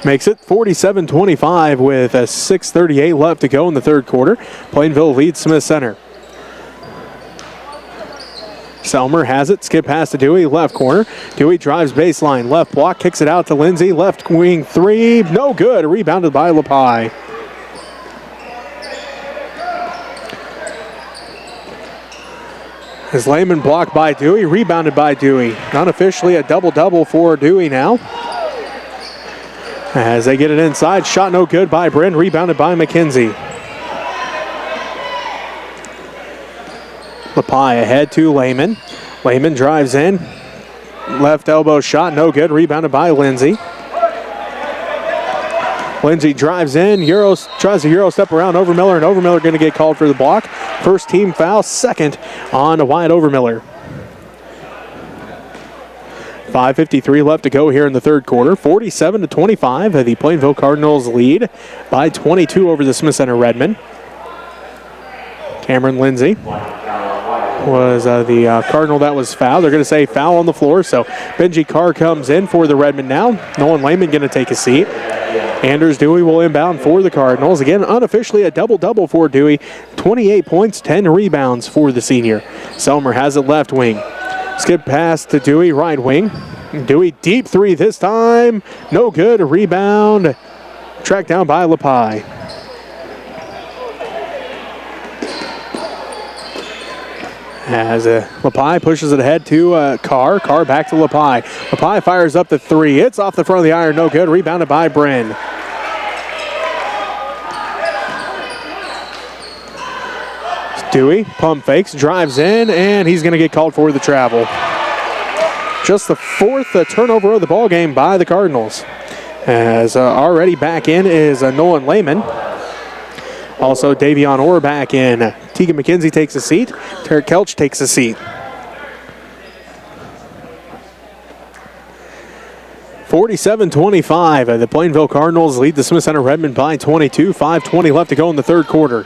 Makes it 47-25 with 6:38 left to go in the third quarter. Plainville leads Smith Center. Selmer has it, skip pass to Dewey, left corner. Dewey drives baseline, left block, kicks it out to Lindsay, left wing three, no good, rebounded by Lepi. As Lehman blocked by Dewey, rebounded by Dewey. Unofficially a double-double for Dewey now. As they get it inside, shot no good by Bryn, rebounded by McKenzie. Lepi ahead to Lehman. Lehman drives in. Left elbow shot, no good, rebounded by Lindsay. Lindsay drives in, tries to Euro step around Overmiller, and Overmiller going to get called for the block. First team foul, second on Wyatt Overmiller. 5:53 left to go here in the third quarter. 47-25, the Plainville Cardinals lead by 22 over the Smith Center Redmen. Cameron Lindsay was the Cardinal that was fouled. They're going to say foul on the floor, so Benji Carr comes in for the Redmen now. Nolan Lehman going to take a seat. Anders Dewey will inbound for the Cardinals. Again, unofficially a double-double for Dewey. 28 points, 10 rebounds for the senior. Selmer has it left wing. Skip pass to Dewey, right wing. Dewey deep three this time. No good, a rebound. Tracked down by Lepi. As Lepi pushes it ahead to Carr. Carr back to Lepi. Lepi fires up the three. It's off the front of the iron. No good. Rebounded by Bryn. Dewey pump fakes, drives in, and he's going to get called for the travel. Just the fourth turnover of the ball game by the Cardinals. As already back in is Nolan Lehman. Also, Davion Orr back in. Tegan McKenzie takes a seat. Tarek Kelch takes a seat. 47-25. The Plainville Cardinals lead the Smith Center Redmen by 22. 5:20 left to go in the third quarter.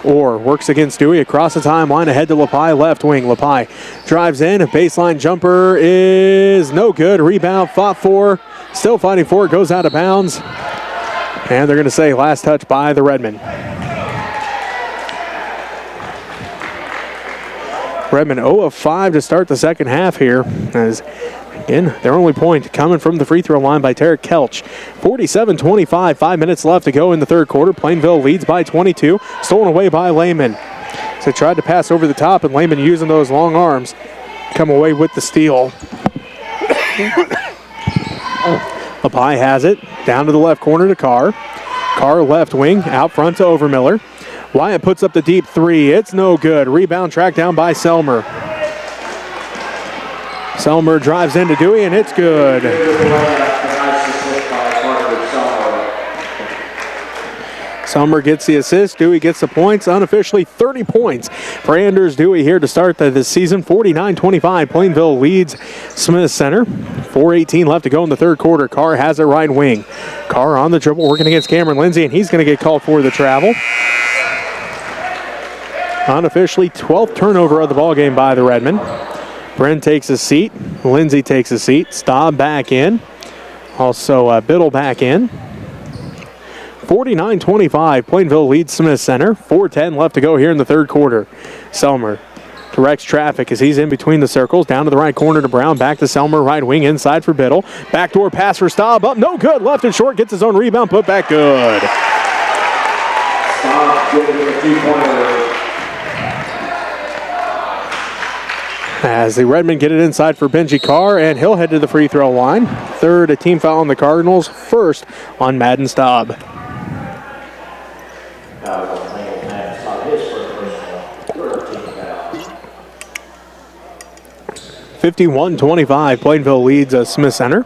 Orr works against Dewey across the timeline, ahead to Lepi, left wing. Lepi drives in, baseline jumper is no good. Rebound fought for, still fighting for it, goes out of bounds. And they're going to say last touch by the Redmen. Redmen 0 of 5 to start the second half here. As again, their only point coming from the free throw line by Tarek Kelch. 47-25, 5 minutes left to go in the third quarter. Plainville leads by 22, stolen away by Lehman. So tried to pass over the top, and Lehman using those long arms come away with the steal. Lepi has it, down to the left corner to Carr. Carr left wing, out front to Overmiller. Wyatt puts up the deep three, it's no good. Rebound tracked down by Selmer. Selmer drives into Dewey, and it's good. Selmer gets the assist. Dewey gets the points. Unofficially 30 points for Anders Dewey here to start this season. 49-25. Plainville leads Smith Center. 4:18 left to go in the third quarter. Carr has it right wing. Carr on the dribble working against Cameron Lindsay, and he's going to get called for the travel. Unofficially 12th turnover of the ball game by the Redmen. Bren takes a seat. Lindsay takes a seat. Staub back in. Also Biddle back in. 49-25. Plainville leads Smith Center. 4:10 left to go here in the third quarter. Selmer directs traffic as he's in between the circles. Down to the right corner to Brown. Back to Selmer. Right wing inside for Biddle. Backdoor pass for Staub. Up. No good. Left and short. Gets his own rebound. Put back good. Staub getting a 2-pointer. As the Redmen get it inside for Benji Carr, and he'll head to the free throw line. Third team foul on the Cardinals, first on Madden Staub. 51-25, Plainville leads Smith Center.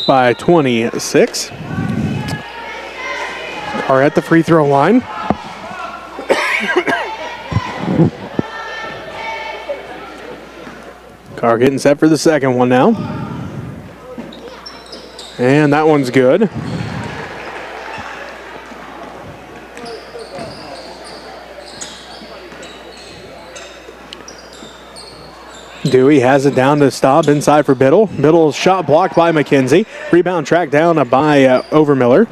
By 26. Carr at the free throw line. Carr getting set for the second one now. And that one's good. Dewey has it down to Staub inside for Biddle. Biddle's shot blocked by McKenzie. Rebound tracked down by Overmiller.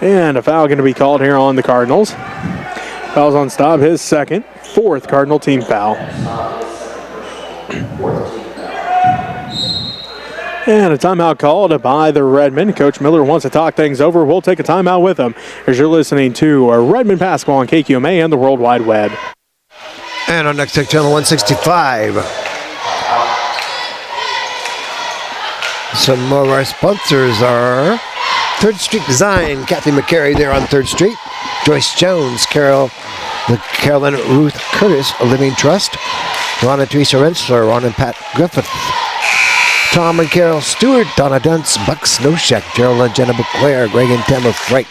And a foul going to be called here on the Cardinals. Foul's on Staub, his second, fourth Cardinal team foul. And a timeout called by the Redmen. Coach Miller wants to talk things over. We'll take a timeout with him as you're listening to Redmen Basketball on KQMA and the World Wide Web. And on Next Tech Channel 165. Some more of our sponsors are 3rd Street Design, Kathy McCary there on 3rd Street. Joyce Jones, the Carolyn Ruth Curtis Living Trust. Ron and Teresa Rensler, Ron and Pat Griffith. Tom and Carol Stewart, Donna Dunce, Buck Snowshack, Gerald and Jenna Claire, Greg and Tamara Frank.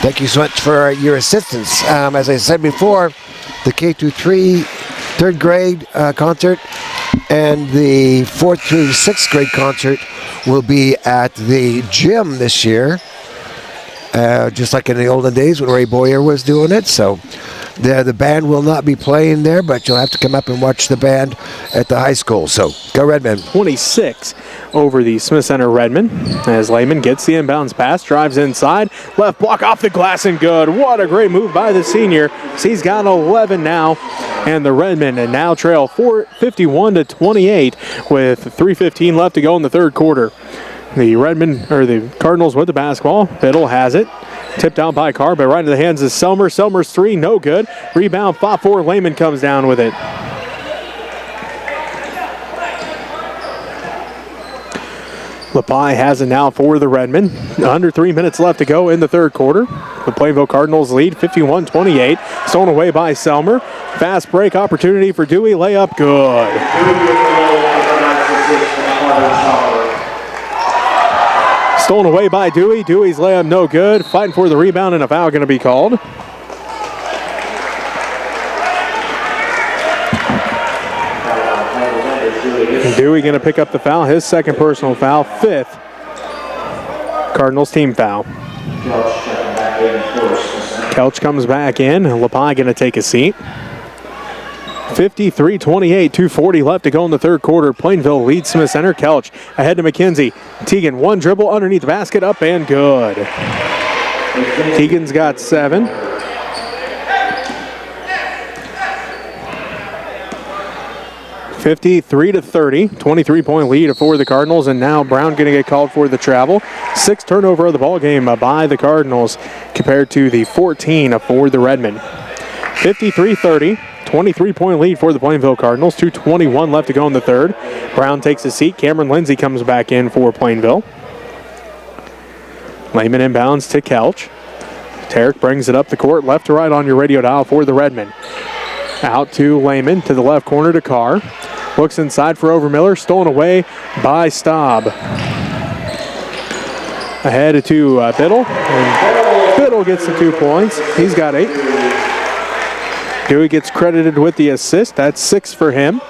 Thank you so much for your assistance. As I said before, the K through 3 3rd grade concert and the 4th through 6th grade concert will be at the gym this year, just like in the olden days when Ray Boyer was doing it. So the band will not be playing there, but you'll have to come up and watch the band at the high school. So go Redmen. 26 over the Smith Center Redmen as Lehman gets the inbounds pass, drives inside, left block off the glass and good. What a great move by the senior. He's got 11 now, and the Redmen now trail 51-28 with 3:15 left to go in the third quarter. The Cardinals with the basketball. Biddle has it. Tipped out by Carr, but right into the hands of Selmer. Selmer's three, no good. Rebound, fought for. Lehman comes down with it. LaPie has it now for the Redmen. Under 3 minutes left to go in the third quarter. The Plainville Cardinals lead 51-28. Stolen away by Selmer. Fast break opportunity for Dewey. Layup good. Stolen away by Dewey. Dewey's layup no good. Fighting for the rebound and a foul going to be called. Dewey going to pick up the foul, his second personal foul, fifth Cardinals team foul. Kelch comes back in. LaPie going to take a seat. 53-28, 2:40 left to go in the third quarter. Plainville leads Smith Center. Kelch ahead to McKenzie. Teagan, one dribble underneath the basket, up and good. Teagan's got 7. (53-30), 23-point lead for the Cardinals, and now Brown going to get called for the travel. 6th turnover of the ball game by the Cardinals compared to the 14 for the Redmen. 53-30, 23-point lead for the Plainville Cardinals. 2:21 left to go in the third. Brown takes a seat. Cameron Lindsay comes back in for Plainville. Lehman inbounds to Kelch. Tarek brings it up the court, left to right on your radio dial for the Redmen. Out to Lehman, to the left corner to Carr. Looks inside for Overmiller, stolen away by Staub. Ahead to Biddle, and Biddle gets the 2 points. He's got 8. Dewey gets credited with the assist. That's 6 for him.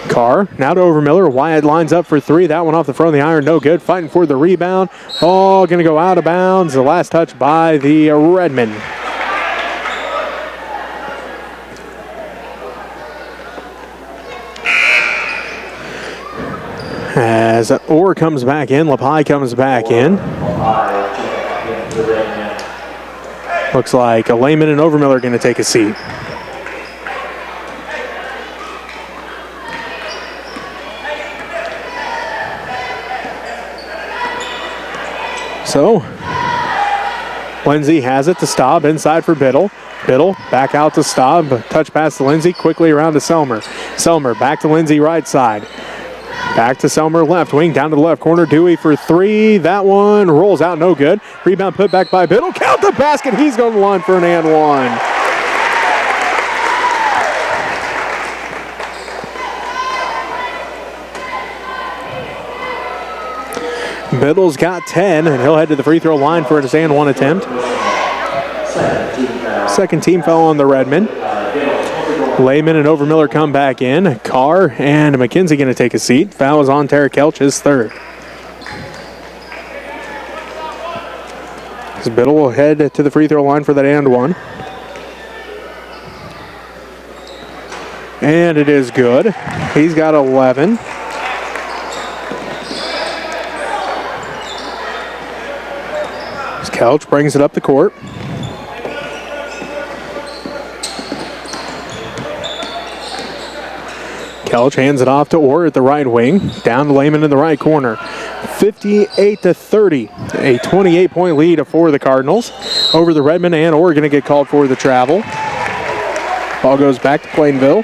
Carr, now to Overmiller. Wyatt lines up for 3. That one off the front of the iron, no good. Fighting for the rebound. Oh, going to go out of bounds. The last touch by the Redmen. As Orr comes back in, LaPie comes back in. Looks like Lehman and Overmiller are going to take a seat. So, Lindsay has it to Staub, inside for Biddle. Biddle back out to Staub, touch pass to Lindsay, quickly around to Selmer. Selmer back to Lindsay, right side. Back to Selmer, left wing, down to the left corner. Dewey for 3. That one rolls out, no good. Rebound put back by Biddle. Count the basket. He's going to line for an and one. Biddle's got 10, and he'll head to the free throw line for his and one attempt. Second team foul on the Redmen. Lehman and Overmiller come back in. Carr and McKenzie going to take a seat. Foul is on Tarek Kelch, his 3rd. Biddle will head to the free throw line for that and one. And it is good. He's got 11. Kelch brings it up the court. Kelch hands it off to Orr at the right wing. Down to Lehman in the right corner. 58-30. A 28-point lead for the Cardinals over the Redmen, and Orr going to get called for the travel. Ball goes back to Plainville.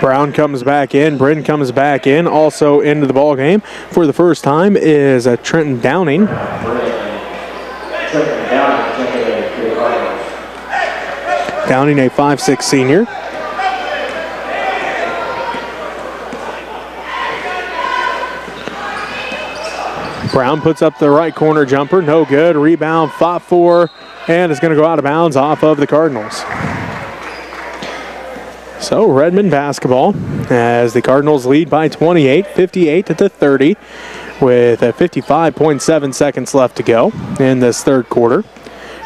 Brown comes back in. Britton comes back in. Also into the ball game for the first time is Trenton Downing. Downing, a 5'6" senior. Brown puts up the right corner jumper. No good. Rebound, fought for, and it's going to go out of bounds off of the Cardinals. So Redmen basketball as the Cardinals lead by 28, 58-30 with 55.7 seconds left to go in this third quarter.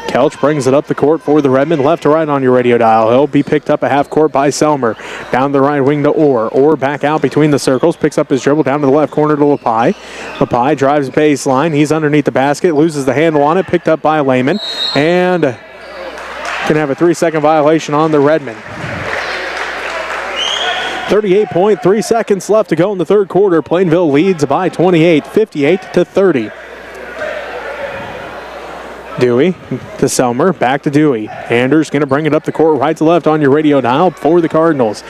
Kelch brings it up the court for the Redmen, left to right on your radio dial. He'll be picked up a half court by Selmer. Down the right wing to Orr. Orr back out between the circles, picks up his dribble down to the left corner to LaPie. LaPie drives baseline. He's underneath the basket, loses the handle on it, picked up by Lehman, and can have a 3-second violation on the Redmen. 38.3 seconds left to go in the third quarter. Plainville leads by 28, 58-30. Dewey to Selmer, back to Dewey. Anders going to bring it up the court right to left on your radio dial for the Cardinals.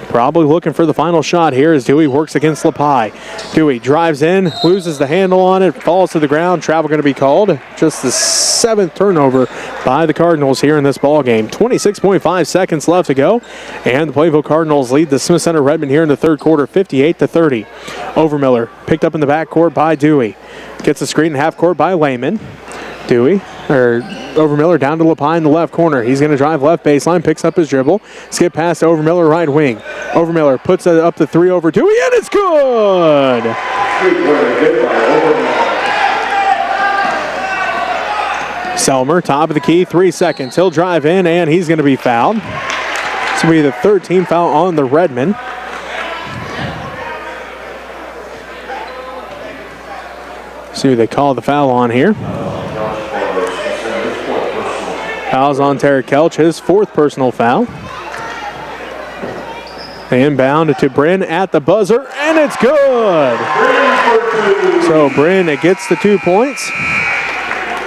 Probably looking for the final shot here as Dewey works against Lepi. Dewey drives in, loses the handle on it, falls to the ground. Travel going to be called. Just the 7th turnover by the Cardinals here in this ball game. 26.5 seconds left to go, and the Plainville Cardinals lead the Smith Center Redmen here in the third quarter, 58-30. Overmiller picked up in the backcourt by Dewey. Gets a screen in half court by Lehman. Overmiller down to Lepi in the left corner. He's going to drive left baseline, picks up his dribble, skip past to Overmiller right wing. Overmiller puts it up the 3 over Dewey, and it's good! Selmer, top of the key, 3 seconds. He'll drive in, and he's going to be fouled. This will be the 3rd team foul on the Redmen. See who they call the foul on here. Foul's on Tarek Kelch, his 4th personal foul. Inbound to Bryn at the buzzer, and it's good! So Bryn gets the 2 points.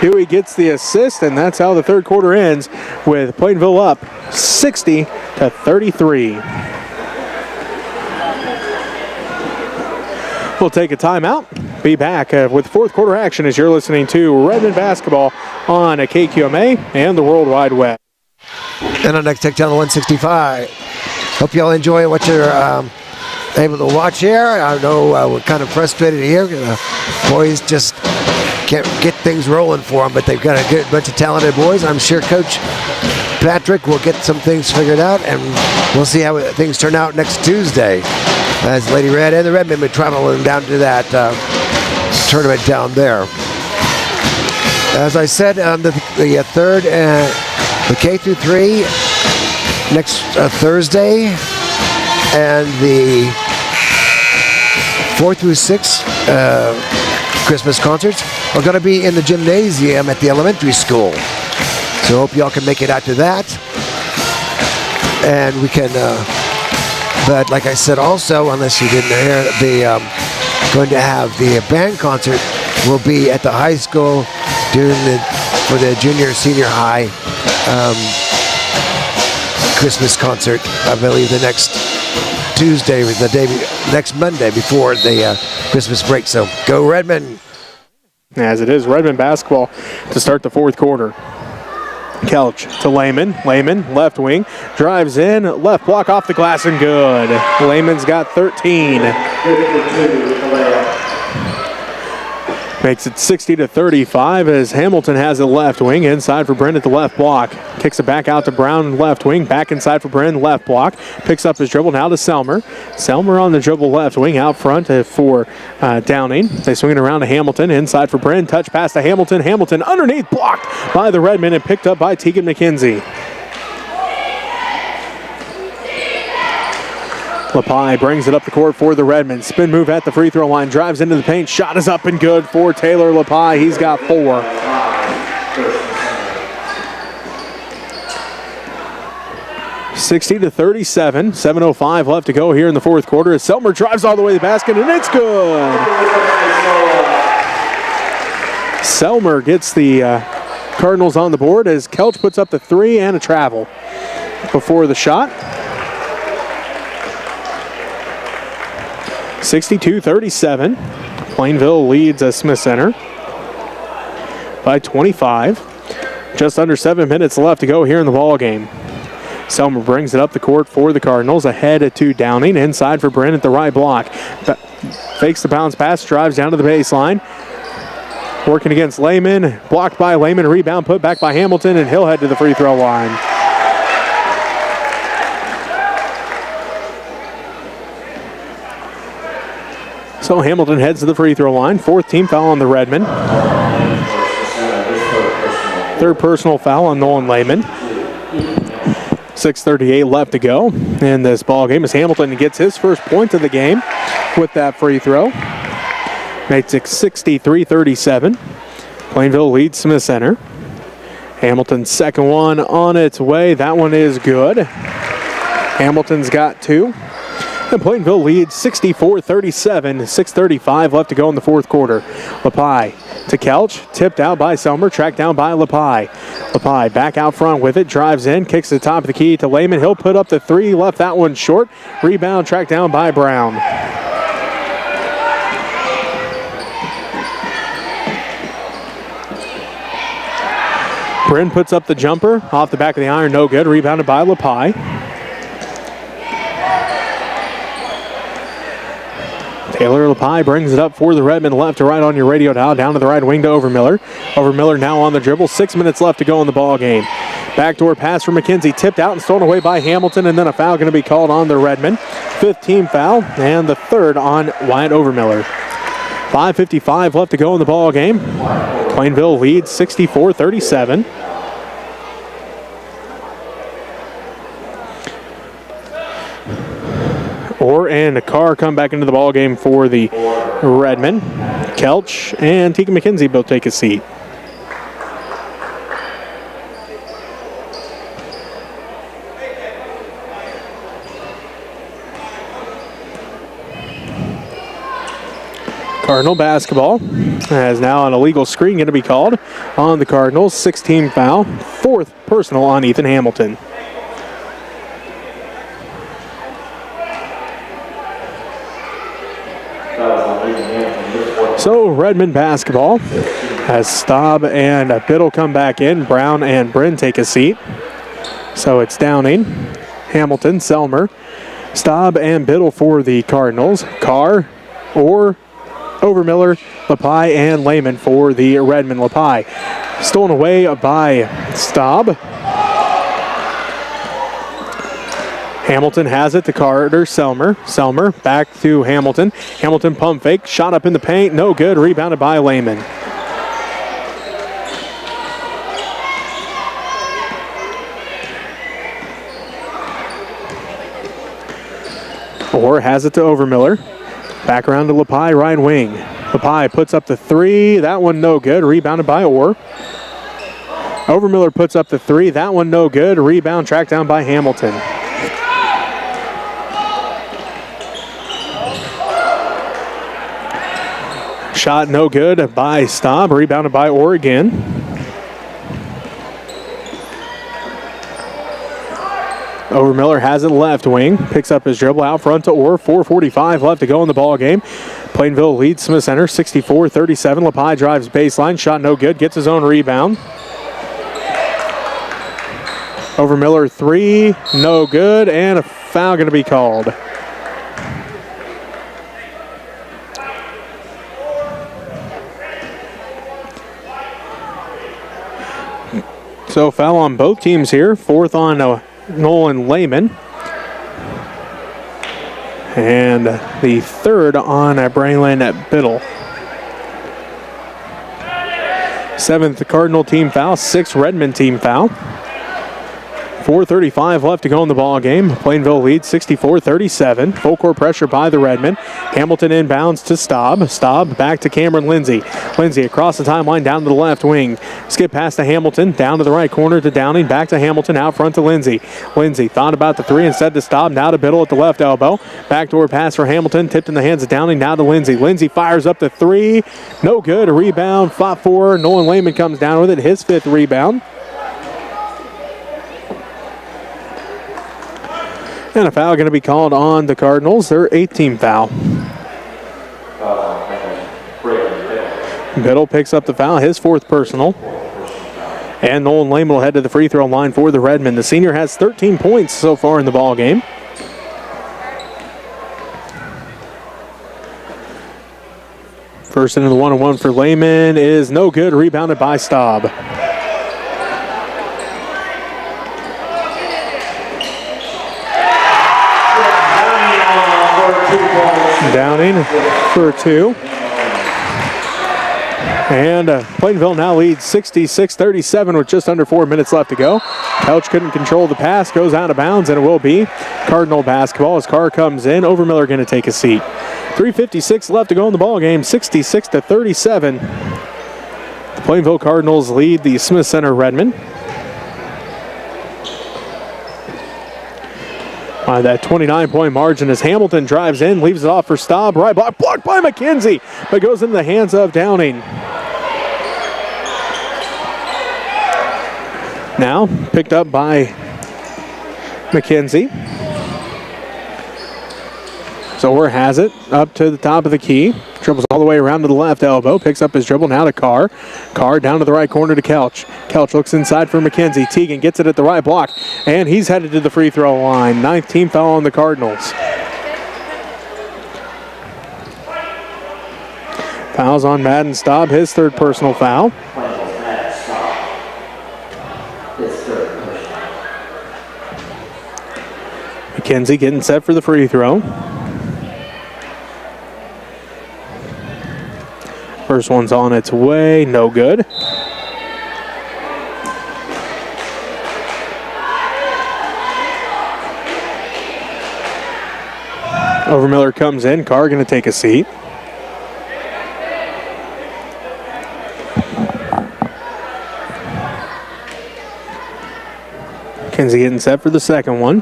Dewey gets the assist, and that's how the third quarter ends with Plainville up 60-33. We'll take a timeout. Be back with fourth quarter action as you're listening to Redmen basketball on KQMA and the World Wide Web. And on Next Tech Channel 165. Hope you all enjoy what you're able to watch here. I know we're kind of frustrated here. Boys just can't get things rolling for them, but they've got a good bunch of talented boys. I'm sure Coach Patrick will get some things figured out, and we'll see how things turn out next Tuesday as Lady Red and the Redmen will be traveling down to that tournament down there. As I said, the third and the K through 3 next Thursday, and the 4 through 6 Christmas concerts are going to be in the gymnasium at the elementary school. So hope y'all can make it out to that. And we can, but like I said also, unless you didn't hear, going to have the band concert will be at the high school for the junior senior high Christmas concert, I believe the next Tuesday or next Monday before the Christmas break. So go Redmen. As it is Redmen basketball to start the fourth quarter. Kelch to Lehman. Lehman, left wing, drives in, left block off the glass and good. Lehman's got 13. Makes it 60-35 as Hamilton has it left wing. Inside for Bryn at the left block. Kicks it back out to Brown, left wing. Back inside for Bryn, left block. Picks up his dribble now to Selmer. Selmer on the dribble left wing out front for Downing. They swing it around to Hamilton. Inside for Bryn. Touch pass to Hamilton. Hamilton underneath, blocked by the Redmen and picked up by Tegan McKenzie. Lepi brings it up the court for the Redmen. Spin move at the free throw line. Drives into the paint. Shot is up and good for Taylor Lepi. He's got 4. (60-37). 7:05 left to go here in the fourth quarter. As Selmer drives all the way to the basket, and it's good. Selmer gets the Cardinals on the board as Kelch puts up the 3 and a travel before the shot. 62-37. Plainville leads Smith Center by 25. Just under 7 minutes left to go here in the ball game. Selmer brings it up the court for the Cardinals. Ahead to Downing. Inside for Bryn at the right block. Fakes the bounce pass. Drives down to the baseline. Working against Lehman. Blocked by Lehman. Rebound put back by Hamilton, and he'll head to the free throw line. So Hamilton heads to the free throw line. 4th team foul on the Redmen. 3rd personal foul on Nolan Lehman. 6:38 left to go in this ball game as Hamilton gets his first point of the game with that free throw. Makes it 63-37. Plainville leads Smith Center. Hamilton's second one on its way. That one is good. Hamilton's got 2. And Plainville leads 64-37, 6:35 left to go in the fourth quarter. Lepi to Kelch. Tipped out by Selmer. Tracked down by LaPie. LaPie back out front with it. Drives in. Kicks the top of the key to Lehman. He'll put up the three. Left that one short. Rebound tracked down by Brown. Bryn puts up the jumper. Off the back of the iron. No good. Rebounded by LaPie. Taylor LaPie brings it up for the Redmen, left to right on your radio dial, down to the right wing to Overmiller. Overmiller now on the dribble, 6 minutes left to go in the ball game. Backdoor pass for McKenzie, tipped out and stolen away by Hamilton, and then a foul going to be called on the Redmen. 5th team foul, and the 3rd on Wyatt Overmiller. 5:55 left to go in the ball game. Plainville leads 64-37. Orr and Carr come back into the ball game for the Redmen. Kelch and Tika McKenzie both take a seat. Cardinal basketball has now an illegal screen going to be called on the Cardinals. 6th-team foul, 4th personal on Ethan Hamilton. So Redmond basketball has Staub and Biddle come back in. Brown and Bryn take a seat. So it's Downing, Hamilton, Selmer, Staub and Biddle for the Cardinals. Carr, Orr, Overmiller, LaPie, and Lehman for the Redmond. LaPie stolen away by Staub. Hamilton has it to Carter Selmer. Selmer back to Hamilton. Hamilton pump fake. Shot up in the paint. No good. Rebounded by Lehman. Orr has it to Overmiller. Back around to LaPie, right wing. LaPie puts up the three. That one no good. Rebounded by Orr. Overmiller puts up the three. That one no good. Rebound tracked down by Hamilton. Shot no good by Staub. Rebounded by Orr again. Overmiller has it left wing. Picks up his dribble out front to Orr. 4:45 left to go in the ball game. Plainville leads Smith Center 64-37. LaPie drives baseline. Shot no good. Gets his own rebound. Overmiller three. No good. And a foul going to be called. So foul on both teams here. 4th on Nolan Lehman. And the 3rd on Braylon Biddle. 7th Cardinal team foul. 6th Redmond team foul. 4:35 left to go in the ball game. Plainville leads 64-37. Full court pressure by the Redmen. Hamilton inbounds to Staub. Staub back to Cameron Lindsay. Lindsay across the timeline down to the left wing. Skip past to Hamilton. Down to the right corner to Downing. Back to Hamilton. Out front to Lindsay. Lindsay thought about the three instead to Staub. Now to Biddle at the left elbow. Backdoor pass for Hamilton. Tipped in the hands of Downing. Now to Lindsay. Lindsay fires up the three. No good. A rebound. Fought for. Nolan Lehman comes down with it. His 5th rebound. And a foul going to be called on the Cardinals. Their 8th team foul. Biddle picks up the foul, his 4th personal. And Nolan Lehman will head to the free throw line for the Redmen. The senior has 13 points so far in the ball game. First into the 1-on-1 for Lehman is no good. Rebounded by Staub. Downing for 2. And Plainville now leads 66-37 with just under 4 minutes left to go. Couch couldn't control the pass, goes out of bounds, and it will be Cardinal basketball as Carr comes in. Overmiller going to take a seat. 3:56 left to go in the ball game, 66-37. The Plainville Cardinals lead the Smith Center Redmen. By that 29-point margin as Hamilton drives in, leaves it off for Staub. Right block, blocked by McKenzie, but goes into the hands of Downing. Now picked up by McKenzie. Zoller has it up to the top of the key. Dribbles all the way around to the left elbow. Picks up his dribble now to Carr. Carr down to the right corner to Kelch. Kelch looks inside for McKenzie. Teagan gets it at the right block. And he's headed to the free throw line. 9th team foul on the Cardinals. Fouls on Madden Staub. His 3rd personal foul. McKenzie getting set for the free throw. First one's on its way, no good. Overmiller comes in, Carr gonna take a seat. McKenzie getting set for the second one.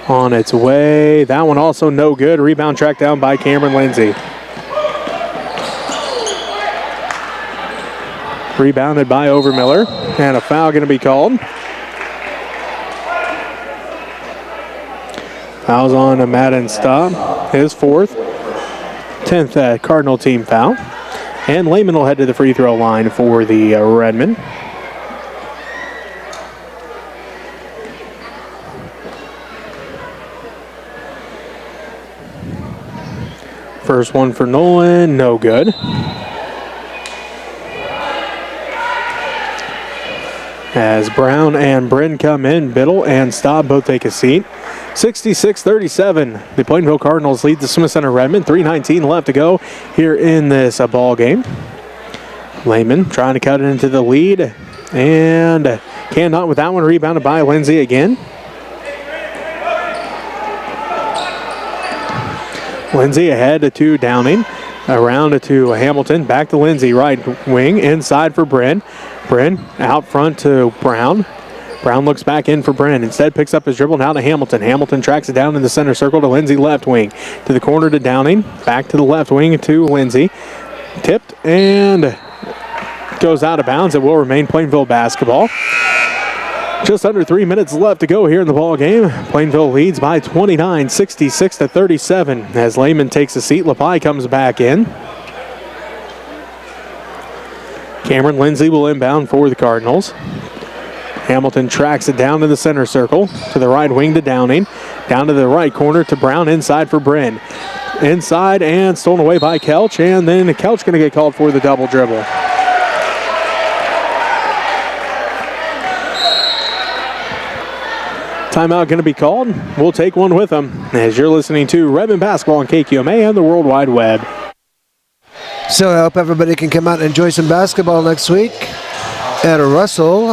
On its way, that one also no good. Rebound tracked down by Cameron Lindsay. Rebounded by Overmiller, and a foul going to be called. Fouls on Madden Staub, his 4th, 10th Cardinal team foul. And Lehman will head to the free throw line for the Redmen. First one for Nolan, no good. As Brown and Bryn come in, Biddle and Staub both take a seat. 66-37, the Plainville Cardinals lead the Smith Center Redmen. 3:19 left to go here in this ball game. Lehman trying to cut it into the lead, and cannot with that one. Rebounded by Lindsay again. Lindsay ahead to Downing. Around to Hamilton. Back to Lindsay. Right wing. Inside for Bryn. Bryn out front to Brown. Brown looks back in for Bryn. Instead picks up his dribble now to Hamilton. Hamilton tracks it down in the center circle to Lindsay left wing. To the corner to Downing. Back to the left wing to Lindsay. Tipped and goes out of bounds. It will remain Plainville basketball. Just under 3 minutes left to go here in the ball game. Plainville leads by 29, 66-37. As Lehman takes a seat, LaPie comes back in. Cameron Lindsay will inbound for the Cardinals. Hamilton tracks it down to the center circle, to the right wing to Downing. Down to the right corner to Brown, inside for Bryn. Inside and stolen away by Kelch, and then Kelch going to get called for the double dribble. Timeout going to be called. We'll take one with them as you're listening to Redmen Basketball on KQMA and the World Wide Web. So I hope everybody can come out and enjoy some basketball next week at Russell.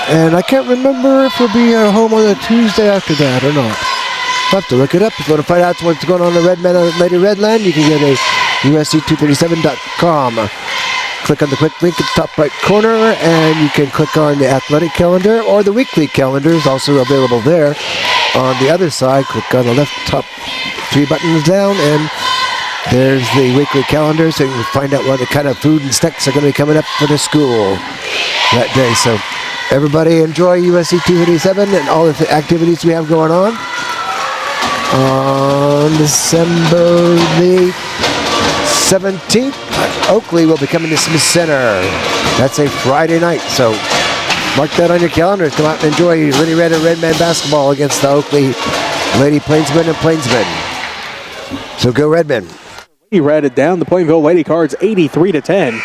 And I can't remember if we'll be at home on a Tuesday after that or not. I'll have to look it up. If you want to find out what's going on in Redmen or Lady Redland, you can go to usc237.com. Click on the quick link at the top right corner, and you can click on the athletic calendar, or the weekly calendar is also available there. On the other side, click on the left top 3 buttons down, and there's the weekly calendar, so you can find out what the kind of food and snacks are going to be coming up for the school that day. So everybody enjoy USC 237 and all the activities we have going on. On December the 17th, Oakley will be coming to Smith Center. That's a Friday night, so mark that on your calendars. Come out and enjoy Lady Red and Redman basketball against the Oakley Lady Plainsmen and Plainsmen. So go Redmen. He read it down. The Plainville Lady Cards 83-10.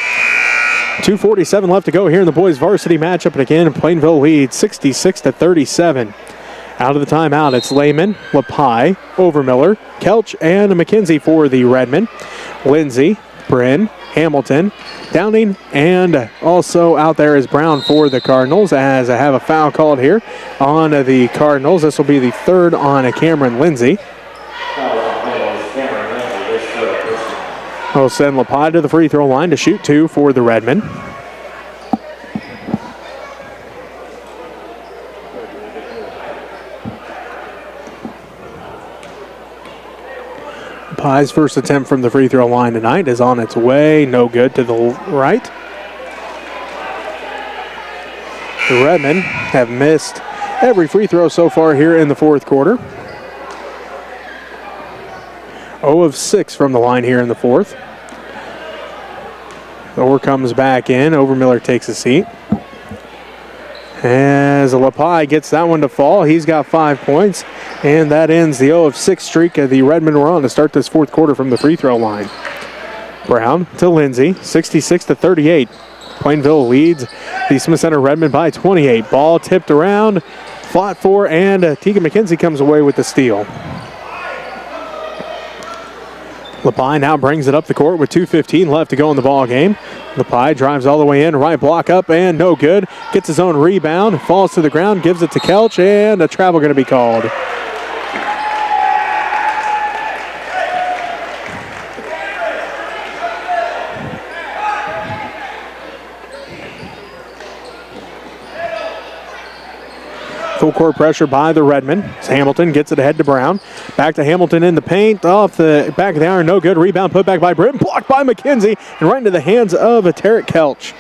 2:47 left to go here in the boys varsity matchup, and again Plainville leads 66-37. Out of the timeout, it's Lehman, LaPie, Overmiller, Kelch, and McKenzie for the Redmen. Lindsay, Bryn, Hamilton, Downing, and also out there is Brown for the Cardinals, as I have a foul called here on the Cardinals. This will be the 3rd on Cameron Lindsay. We'll send LaPie to the free throw line to shoot 2 for the Redmen. LaPie's first attempt from the free throw line tonight is on its way. No good to the right. The Redmen have missed every free throw so far here in the fourth quarter. 0 of 6 from the line here in the fourth. Orr comes back in. Overmiller takes a seat. As Lapie gets that one to fall, he's got 5 points. And that ends the 0 of 6 streak the Redmen were on to start this fourth quarter from the free throw line. Brown to Lindsay, 66-38. Plainville leads the Smith Center Redmen by 28. Ball tipped around, fought for, and Tegan McKenzie comes away with the steal. Lapie now brings it up the court with 2:15 left to go in the ball game. Lapie drives all the way in, right block up, and no good. Gets his own rebound, falls to the ground, gives it to Kelch, and a travel going to be called. Full court pressure by the Redmen. Hamilton gets it ahead to Brown. Back to Hamilton in the paint. Off the back of the iron, no good. Rebound put back by Britton. Blocked by McKenzie. And right into the hands of Tarek Kelch.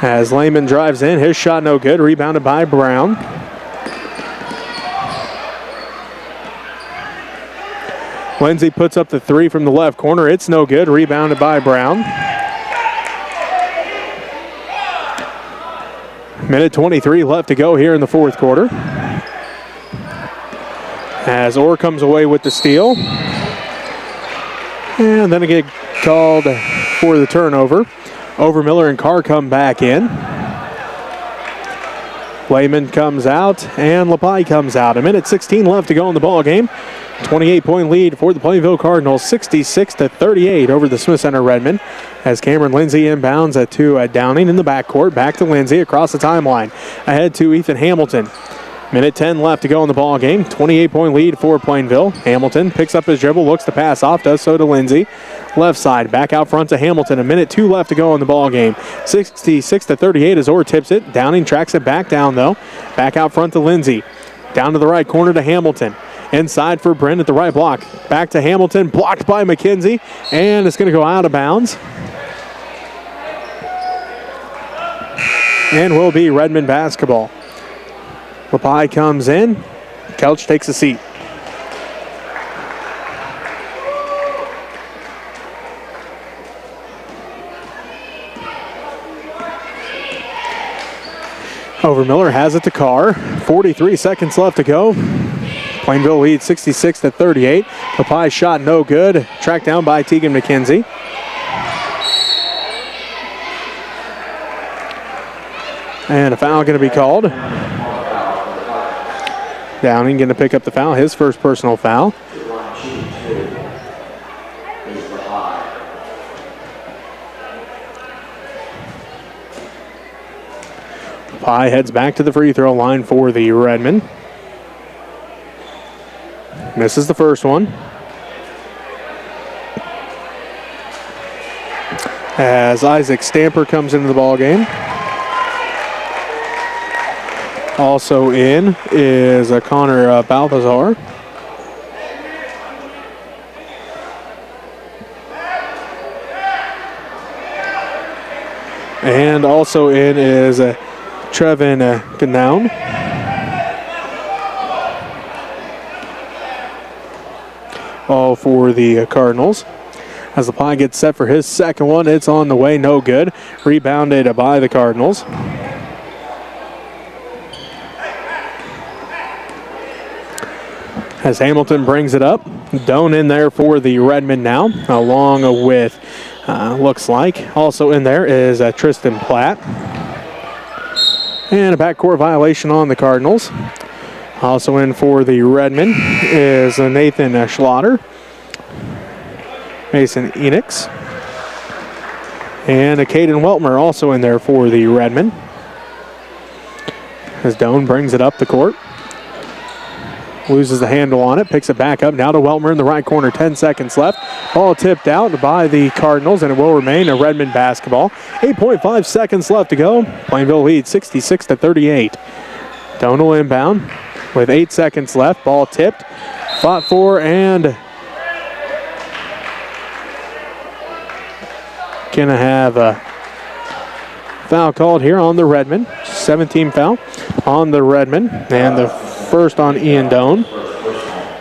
As Lehman drives in, his shot no good. Rebounded by Brown. Lindsay puts up the 3 from the left corner. It's no good. Rebounded by Brown. Minute 23 left to go here in the fourth quarter. As Orr comes away with the steal. And then it gets called for the turnover. Overmiller and Carr come back in. Lehman comes out and Lapie comes out. A minute 16 left to go in the ball game. 28-point lead for the Plainville Cardinals, 66-38 over the Smith Center Redmen. As Cameron Lindsay inbounds to Downing in the backcourt. Back to Lindsay across the timeline. Ahead to Ethan Hamilton. Minute 10 left to go in the ball game. 28-point lead for Plainville. Hamilton picks up his dribble, looks to pass off, does so to Lindsay. Left side, back out front to Hamilton. A minute 2 left to go in the ball game. 66-38 as Orr tips it. Downing tracks it back down though. Back out front to Lindsay. Down to the right corner to Hamilton. Inside for Brent at the right block. Back to Hamilton, blocked by McKenzie, and it's going to go out of bounds. And will be Redmen basketball. Lapie comes in. Kelch takes a seat. Overmiller has it to Carr. 43 seconds left to go. Plainville leads 66-38. Lapie's shot no good. Tracked down by Tegan McKenzie. And a foul going to be called. Downing going to pick up the foul, his first personal foul. Lapie heads back to the free throw line for the Redmen. Misses the first one. As Isaac Stamper comes into the ball game. Also in is Connor Balthazar. And also in is Trevin Ganown. All for the Cardinals. As Lapie gets set for his second one, it's on the way, no good. Rebounded by the Cardinals. As Hamilton brings it up. Doan in there for the Redmen now, along with, looks like, also in there is Tristan Platt. And a backcourt violation on the Cardinals. Also in for the Redmen is Nathan Schlatter, Mason Enix, and Caden Weltmer also in there for the Redmen. As Doan brings it up the court. Loses the handle on it, picks it back up now to Weltmer in the right corner, 10 seconds left. Ball tipped out by the Cardinals, and it will remain a Redmen basketball. 8.5 seconds left to go. Plainville leads 66-38. Doan will inbound with 8 seconds left. Ball tipped, fought for, and Going to have a foul called here on the Redmen. 17 foul on the Redmen. And the first on Ian Doan.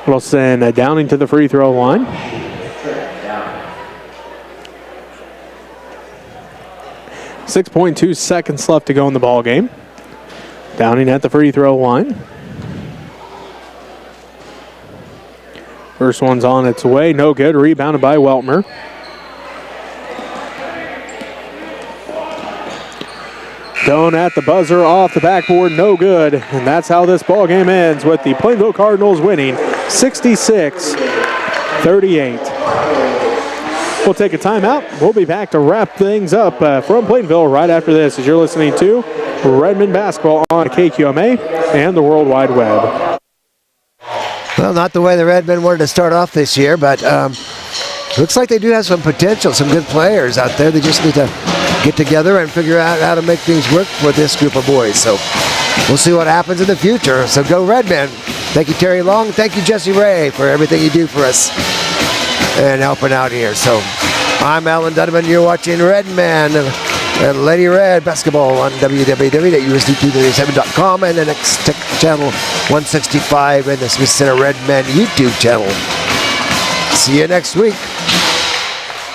Will send Downing to the free throw line. .2 seconds left to go in the ball game. Downing at the free throw line. First one's on its way. No good. Rebounded by Weltmer. Doan at the buzzer off the backboard. No good. And that's how this ball game ends with the Plainville Cardinals winning 66-38. We'll take a timeout. We'll be back to wrap things up from Plainville right after this as you're listening to Redmen basketball on KQMA and the World Wide Web. Well, not the way the Redmen wanted to start off this year, but looks like they do have some potential, some good players out there. They just need to get together and figure out how to make things work for this group of boys. So we'll see what happens in the future. So go Redmen. Thank you, Terry Long. Thank you, Jesse Ray, for everything you do for us and helping out here. So I'm Alan Donovan. You're watching Redmen and Lady Red basketball on www.usd237.com and the Next Tech Channel 165 and the Smith Center Redmen YouTube channel. See you next week.